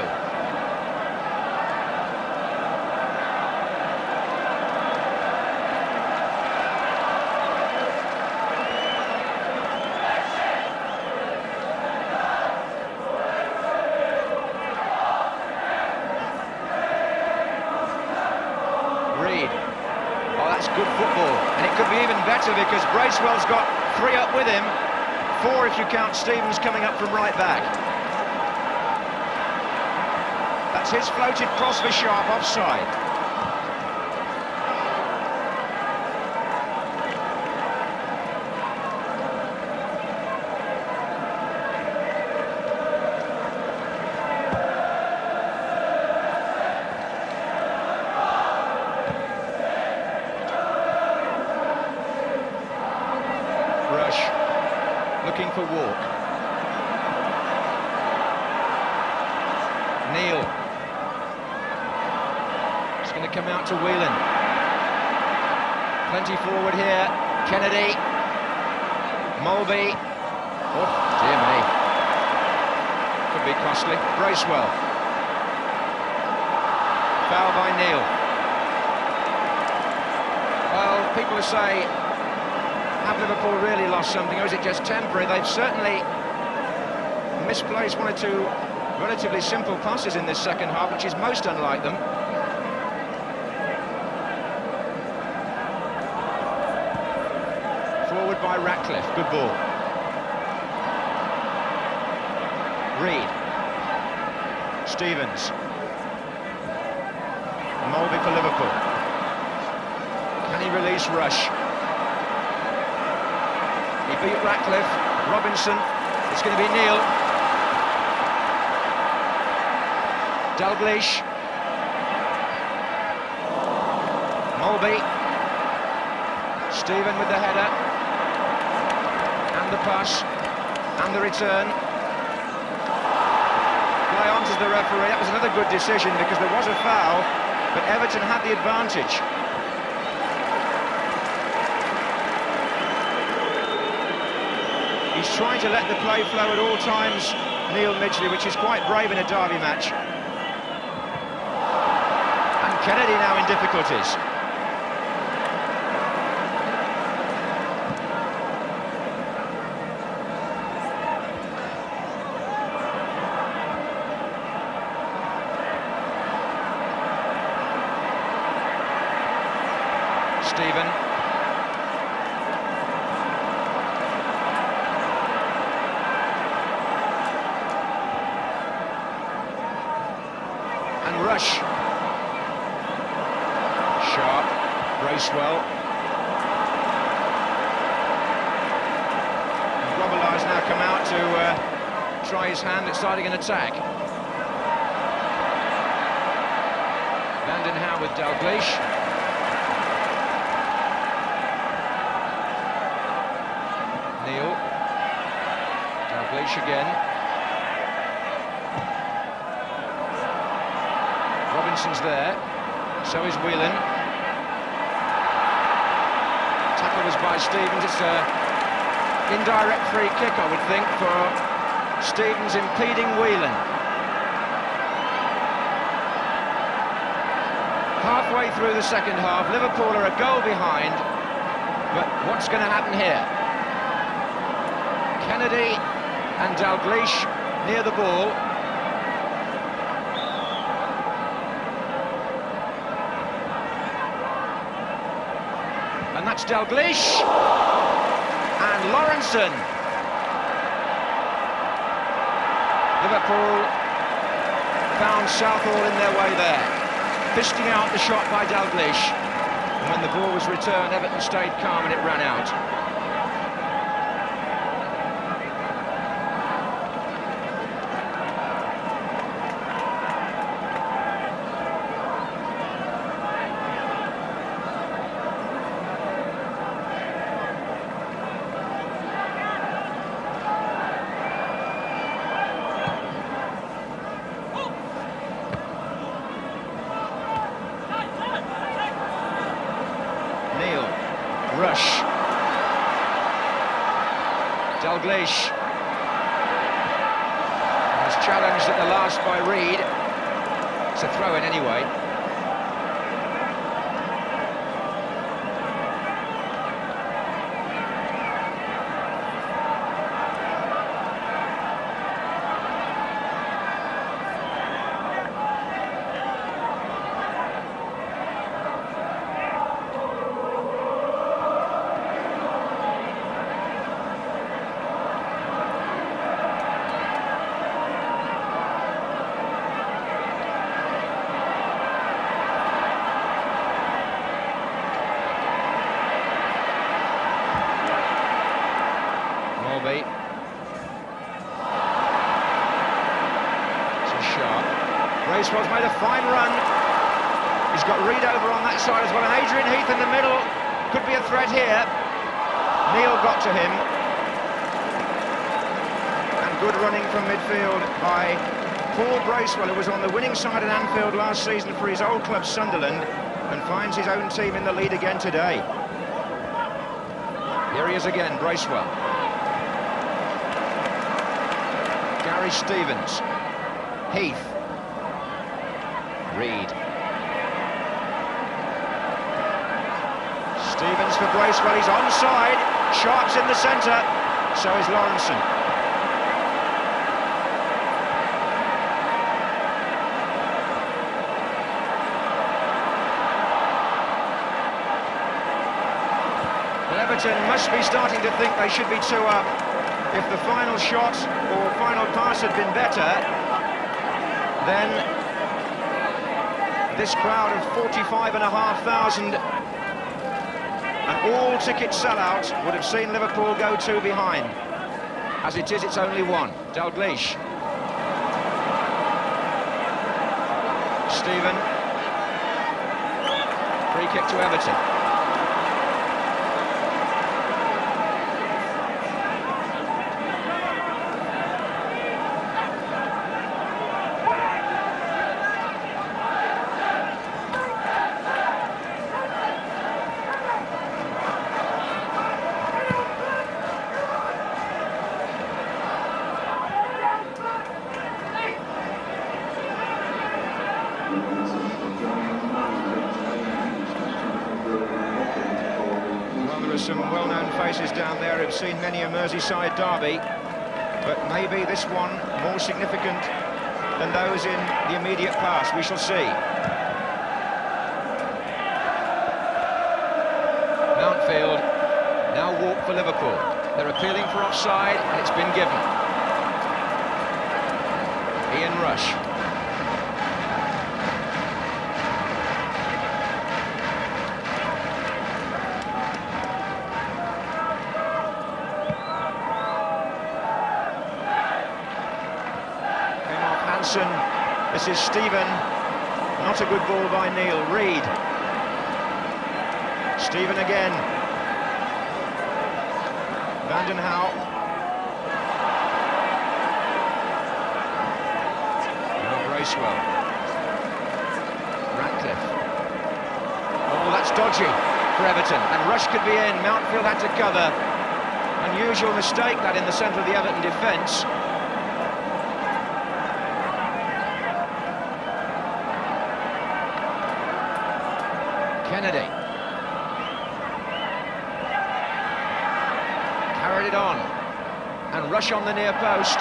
Good football, and it could be even better because Bracewell's got 3 up with him, 4 if you count Stevens coming up from right back. That's his floated cross for Sharp, offside. Looking for Walk. Neil. It's going to come out to Whelan. Plenty forward here. Kennedy. Mulvey. Oh, dear me. Could be costly. Bracewell. Foul by Neil. Well, people say, have Liverpool really lost something, or is it just temporary? They've certainly misplaced 1 or 2 relatively simple passes in this second half, which is most unlike them. Forward by Ratcliffe, good ball. Reed. Stevens. Mulvey for Liverpool. Can he release Rush? He beat Ratcliffe. Robinson. It's going to be Neil. Molby. Stephen with the header. And the pass. And the return. Play on to the referee. That was another good decision because there was a foul, but Everton had the advantage. He's trying to let the play flow at all times, Neil Midgley, which is quite brave in a derby match. And Kennedy now in difficulties. Stephen. And Rush. Sharp. Bracewell. And Grobbelaar's now come out to try his hand at starting an attack. Vanden Hauwe with Dalglish. Neil. Dalglish again. Robinson's there. So is Whelan. Tackle was by Stevens. It's an indirect free kick, I would think, for Stevens impeding Whelan. Halfway through the second half, Liverpool are a goal behind. But what's going to happen here? Kennedy and Dalglish near the ball. And that's Dalglish. And Lawrenson. Liverpool found Southall in their way there. Fisting out the shot by Dalglish. And when the ball was returned, Everton stayed calm and it ran out. Rush. Dalglish. Was challenged at the last by Reed. It's a throw-in anyway. Bracewell's made a fine run. He's got Reed over on that side as well, and Adrian Heath in the middle. Could be a threat here. Neil got to him. And good running from midfield by Paul Bracewell, who was on the winning side at Anfield last season for his old club Sunderland, and finds his own team in the lead again today. Here he is again, Bracewell. Gary Stevens. Heath. Reed. Stevens for Bracewell, he's onside. Sharp's in the centre, so is Lawrenson. But Everton must be starting to think they should be 2 up. If the final shot or final pass had been better, then this crowd of 45,500 and all ticket sellout would have seen Liverpool go 2 behind. As it is, it's only 1. Dalglish. Stephen. Free Free kick to Everton. Some well-known faces down there who've seen many a Merseyside derby, but maybe this one more significant than those in the immediate past. We shall see. Mountfield, now walk for Liverpool. They're appealing for offside, and it's been given. Ian Rush. This is Stephen, not a good ball by Neil. Reed. Stephen again. Vanden Hauw. Now Bracewell. Ratcliffe. Oh, that's dodgy for Everton, and Rush could be in. Mountfield had to cover. Unusual mistake that in the centre of the Everton defence. Kennedy. Carried it on. And Rush on the near post.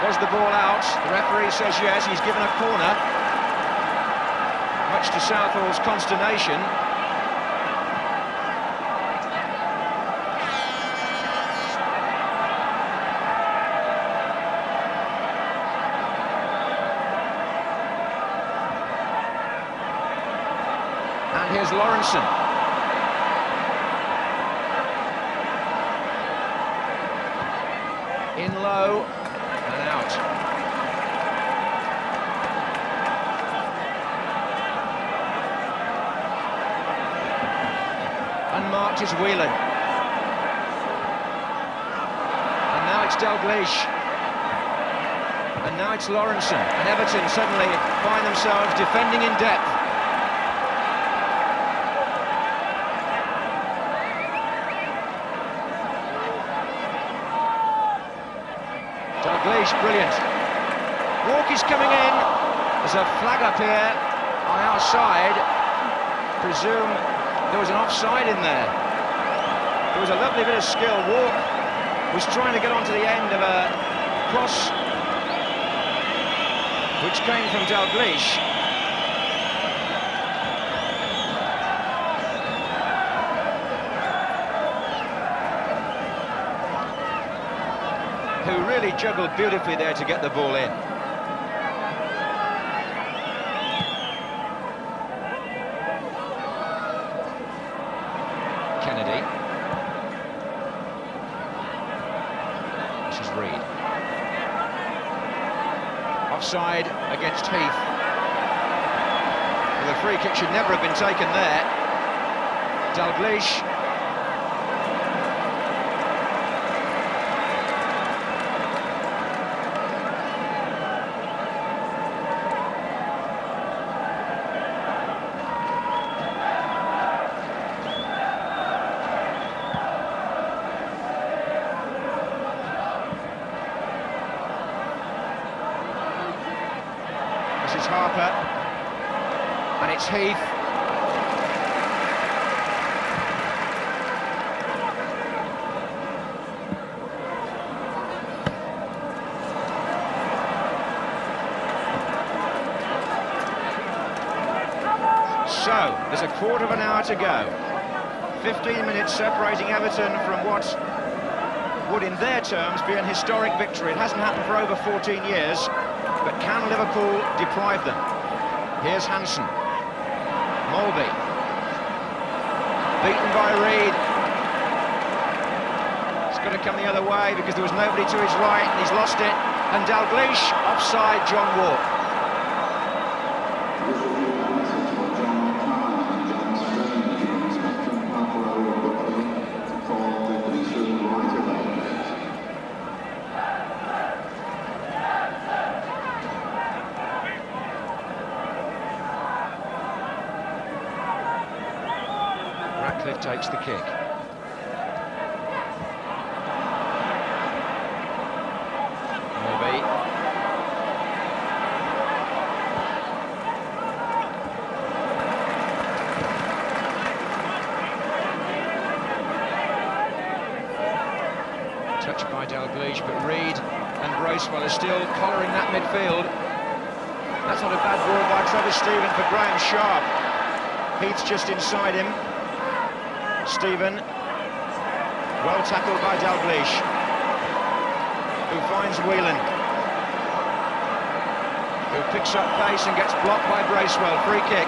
Was the ball out? The referee says yes, he's given a corner. Much to Southall's consternation. Here's Lawrenson. In low and out. Unmarked is Whelan. And now it's Dalglish. And now it's Lawrenson. And Everton suddenly find themselves defending in depth. Brilliant. Walk is coming in. There's a flag up here on our side. Presume there was an offside in there. There was a lovely bit of skill. Walk was trying to get onto the end of a cross which came from Dalglish. Who really juggled beautifully there to get the ball in. Kennedy. This is Reed. Offside against Heath. Well, the free kick should never have been taken there. Dalglish. Harper, and it's Heath. So, there's a quarter of an hour to go. 15 minutes separating Everton from what would, in their terms, be an historic victory. It hasn't happened for over 14 years. But can Liverpool deprive them? Here's Hansen. Mulby. Beaten by Reed. It's got to come the other way because there was nobody to his right and he's lost it. And Dalglish, offside, John Walk. takes the kick. Maybe. Touched by Dalglish, but Reed and Bracewell are still collaring that midfield. That's not a bad ball by Trevor Stephen for Graham Sharp. Heath's just inside him. Stephen, well tackled by Dalglish, who finds Whelan, who picks up pace and gets blocked by Bracewell. Free kick.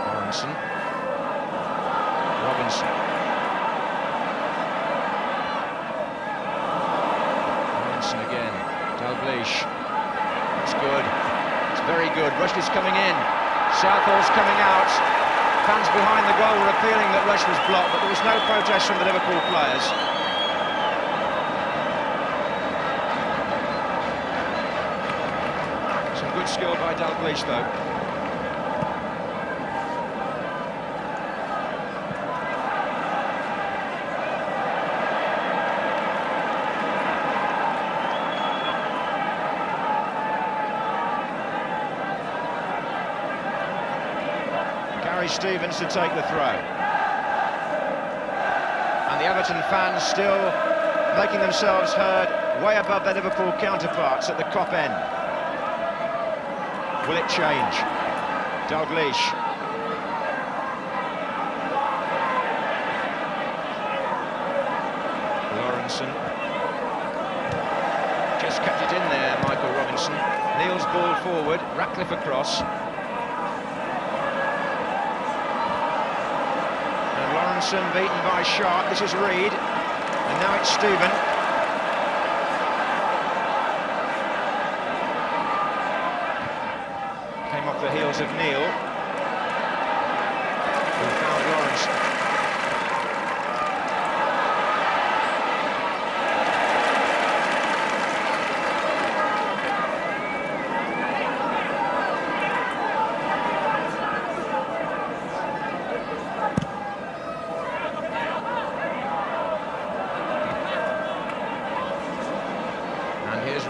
Robinson. Again, Dalglish. It's good. It's very good. Rush is coming in. Southall's coming out. Fans behind the goal were appealing that Rush was blocked, but there was no protest from the Liverpool players. Some good skill by Dalglish, though. Stevens to take the throw. And the Everton fans still making themselves heard way above their Liverpool counterparts at the Kop end. Will it change? Dalglish. Lawrenson. Just kept it in there, Michael Robinson. Neil's ball forward, Ratcliffe across. Beaten by Sharp. This is Reed, and now it's Stephen. Came off the heels of Neil, who found Lawrence.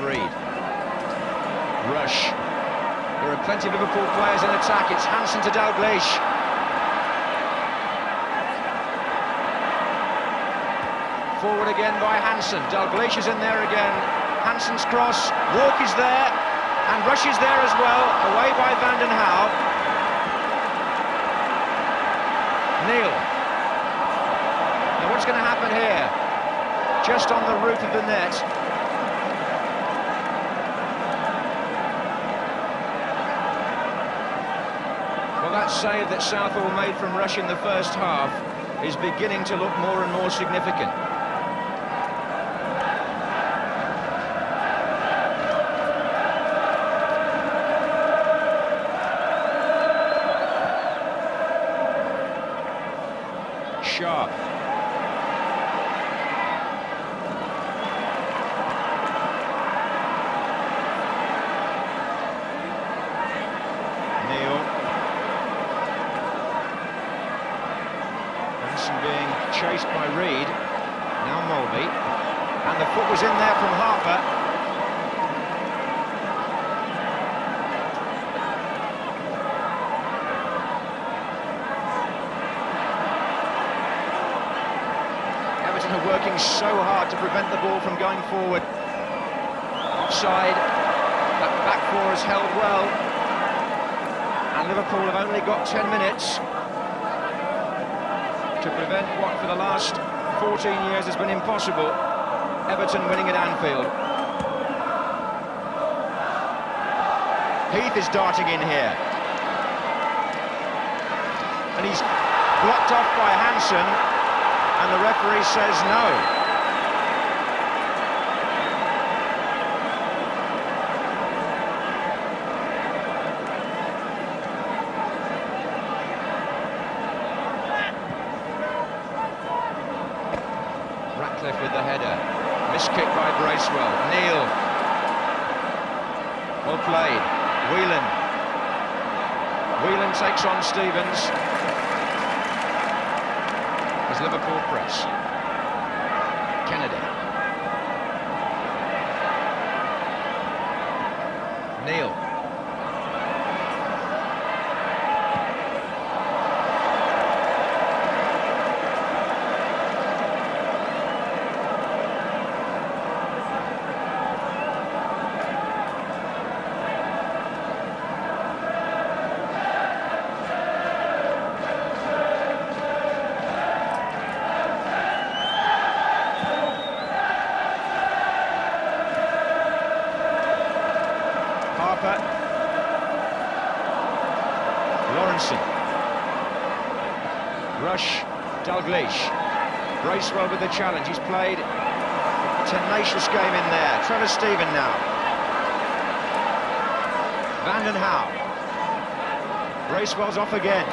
Reed. Rush. There are plenty of Liverpool players in attack. It's Hansen to Dalglish. Forward again by Hansen. Dalglish is in there again. Hansen's cross. Walk is there. And Rush is there as well. Away by Van den Hauwe. Neil. Now what's going to happen here? Just on the roof of the net. That save that Southall made from Rush in the first half is beginning to look more and more significant. Sharp. Being chased by Reed, now Mulvey, and the foot was in there from Harper. Everton are working so hard to prevent the ball from going forward. Offside, that back four has held well, and Liverpool have only got 10 minutes to prevent what for the last 14 years has been impossible, Everton winning at Anfield. Heath is darting in here. And he's blocked off by Hansen, and the referee says no. With the header, missed kick by Bracewell. Neil, Well played. Whelan takes on Stevens. As Liverpool press. Kennedy. Neil. Rush, Dalglish, Bracewell with the challenge. He's played a tenacious game in there. Trevor Steven now. Van den Hauwe. Bracewell's off again.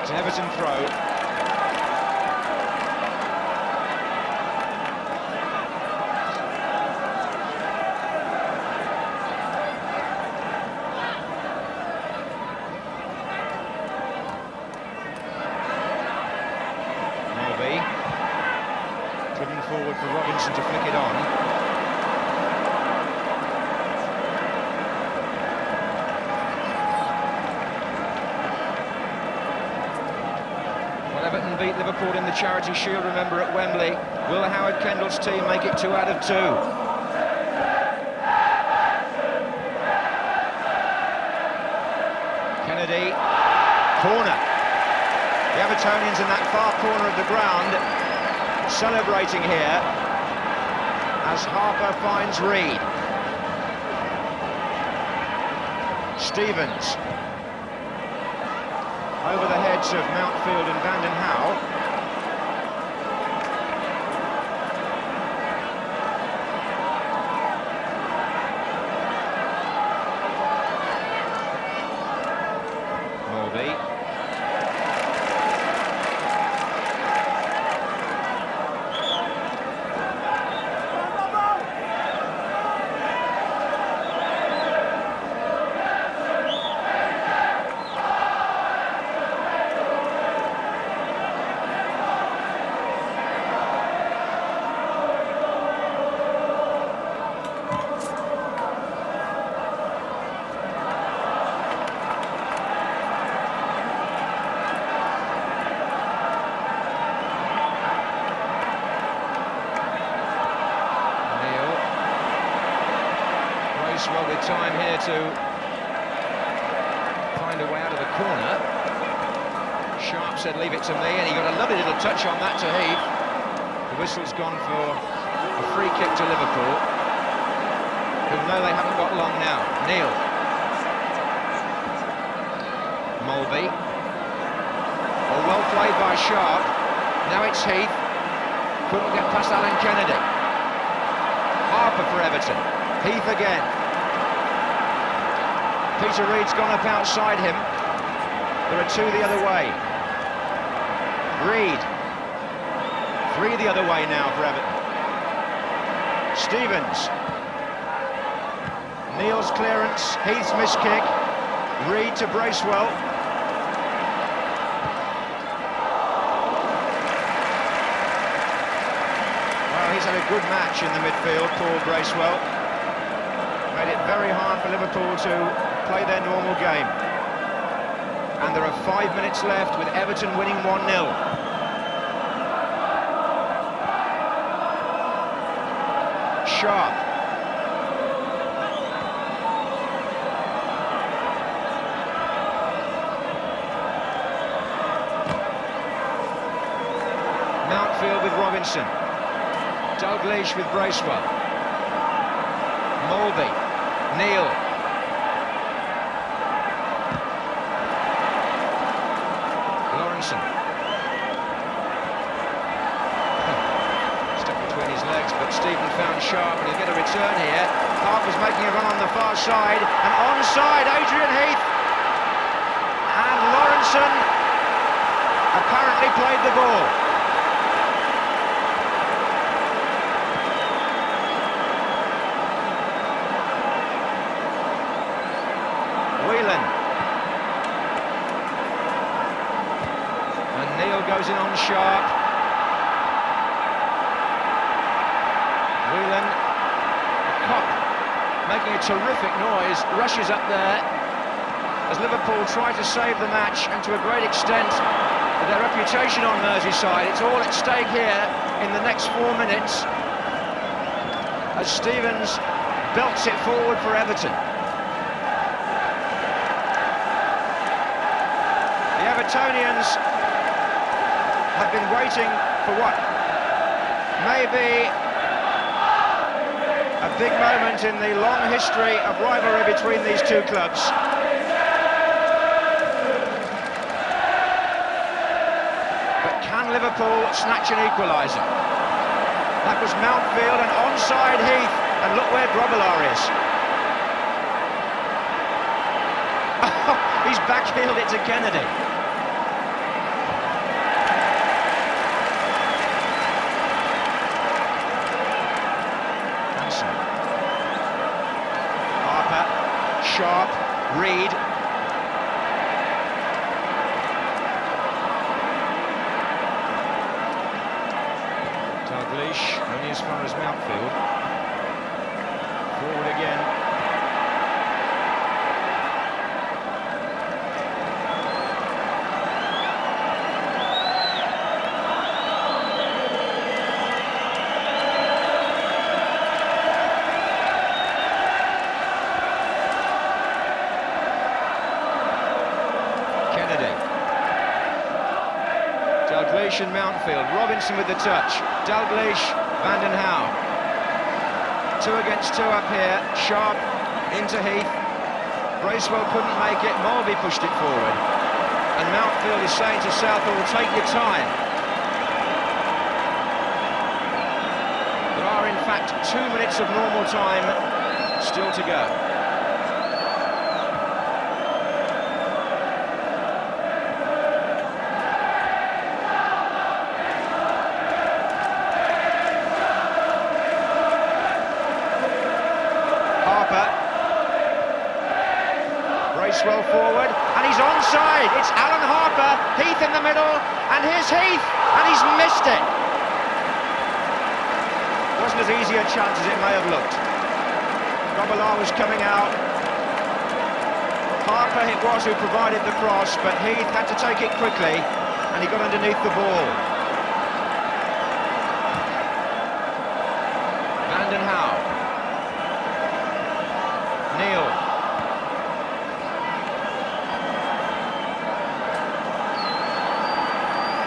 It's an Everton throw. Forward for Robinson to flick it on. Well, Everton beat Liverpool in the Charity Shield, remember, at Wembley. Will Howard Kendall's team make it 2 out of 2? Kennedy, corner. The Evertonians in that far corner of the ground celebrating here as Harper finds Reed. Stevens over the heads of Mountfield and Van den Hauwe. Well, with time here to find a way out of the corner. Sharp said, leave it to me, and he got a lovely little touch on that to Heath. The whistle's gone for a free kick to Liverpool, who know they haven't got long now. Neil. Mulvey. Oh, well played by Sharp. Now it's Heath. Couldn't get past Alan Kennedy. Harper for Everton. Heath again. Peter Reid's gone up outside him. There are 2 the other way. Reid. 3 the other way now for Everton. Stevens. Neil's clearance. Heath's missed kick. Reid to Bracewell. Well, he's had a good match in the midfield, Paul Bracewell. Made it very hard for Liverpool to play their normal game. And there are 5 minutes left with Everton winning 1-0. Sharp. Mountfield with Robinson. Dalglish with Bracewell. Mulvey. Neil. Stuck between his legs, but Stephen found Sharp, and he'll get a return here. Harper's making a run on the far side, and onside, Adrian Heath. And Lawrenson apparently played the ball. Whelan. And Neil goes in on Sharp. Whelan, a cop, making a terrific noise, rushes up there as Liverpool try to save the match, and to a great extent their reputation on Merseyside. It's all at stake here in the next 4 minutes as Stevens belts it forward for Everton. The Evertonians have been waiting for what may be a big moment in the long history of rivalry between these two clubs. But can Liverpool snatch an equaliser? That was Mountfield and onside Heath, and look where Grobbelaar is. He's backheeled it to Kennedy. Sharp, Reed. Dalglish, only as far as Mountfield. Forward again. Dalglish and Mountfield. Robinson with the touch. Dalglish, Van den Hauwe. 2 against 2 up here. Sharp into Heath. Bracewell couldn't make it. Mulvey pushed it forward. And Mountfield is saying to Southall, take your time. There are in fact 2 minutes of normal time still to go. Bracewell forward, and he's onside. It's Alan Harper, Heath in the middle, and here's Heath, and he's missed it. Wasn't as easy a chance as it may have looked. Grobbelaar was coming out. Harper it was who provided the cross, but Heath had to take it quickly, and he got underneath the ball. Van den Hauwe. Neil.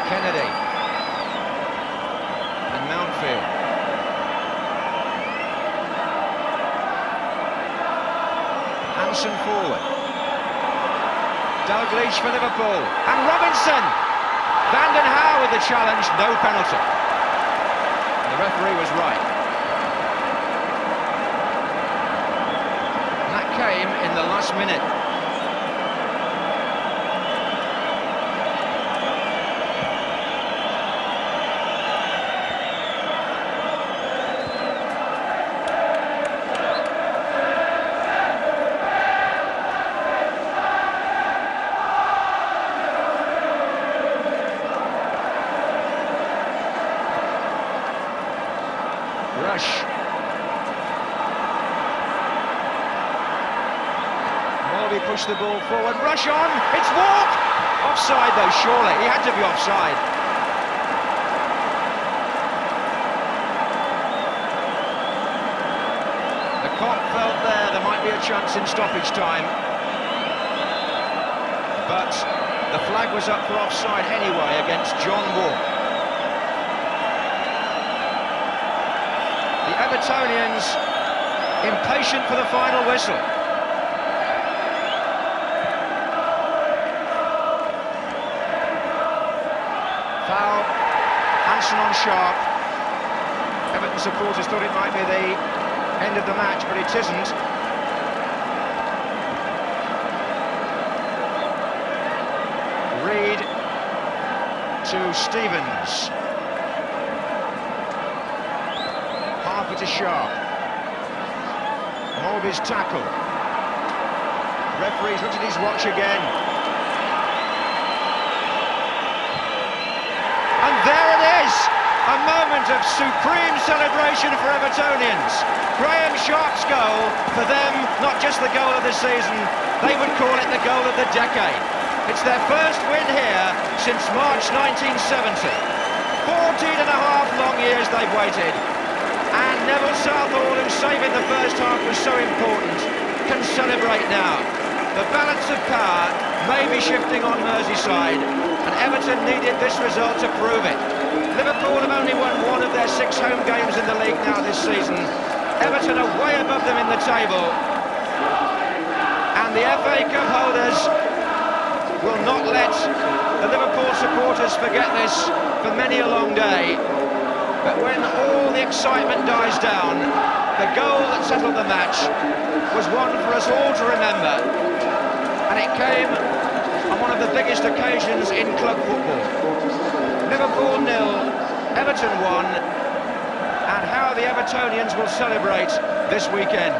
Kennedy and Mountfield. Hansen forward. Dalglish for Liverpool and Robinson. Van den Hauwe with the challenge, no penalty. And the referee was right. And that came in the last minute. Rush. Mulvey pushed the ball forward. Rush on. It's Walk. Offside though, surely. He had to be offside. The cop felt there might be a chance in stoppage time. But the flag was up for offside anyway against John Walk. Evertonians impatient for the final whistle. Foul. Hansen on Sharp. Everton supporters thought it might be the end of the match, but it isn't. Reed to Stevens. To Sharp. Mulvey's tackle. Referee's looked at his watch again. And there it is! A moment of supreme celebration for Evertonians. Graham Sharp's goal, for them, not just the goal of the season, they would call it the goal of the decade. It's their first win here since March 1970. 14 and a half long years they've waited. And Neville Southall, who saved in the first half was so important, can celebrate now. The balance of power may be shifting on Merseyside, and Everton needed this result to prove it. Liverpool have only won one of their 6 home games in the league now this season. Everton are way above them in the table. And the FA Cup holders will not let the Liverpool supporters forget this for many a long day. But when all the excitement dies down, the goal that settled the match was one for us all to remember. And it came on one of the biggest occasions in club football. Liverpool 0, Everton 1, and how the Evertonians will celebrate this weekend.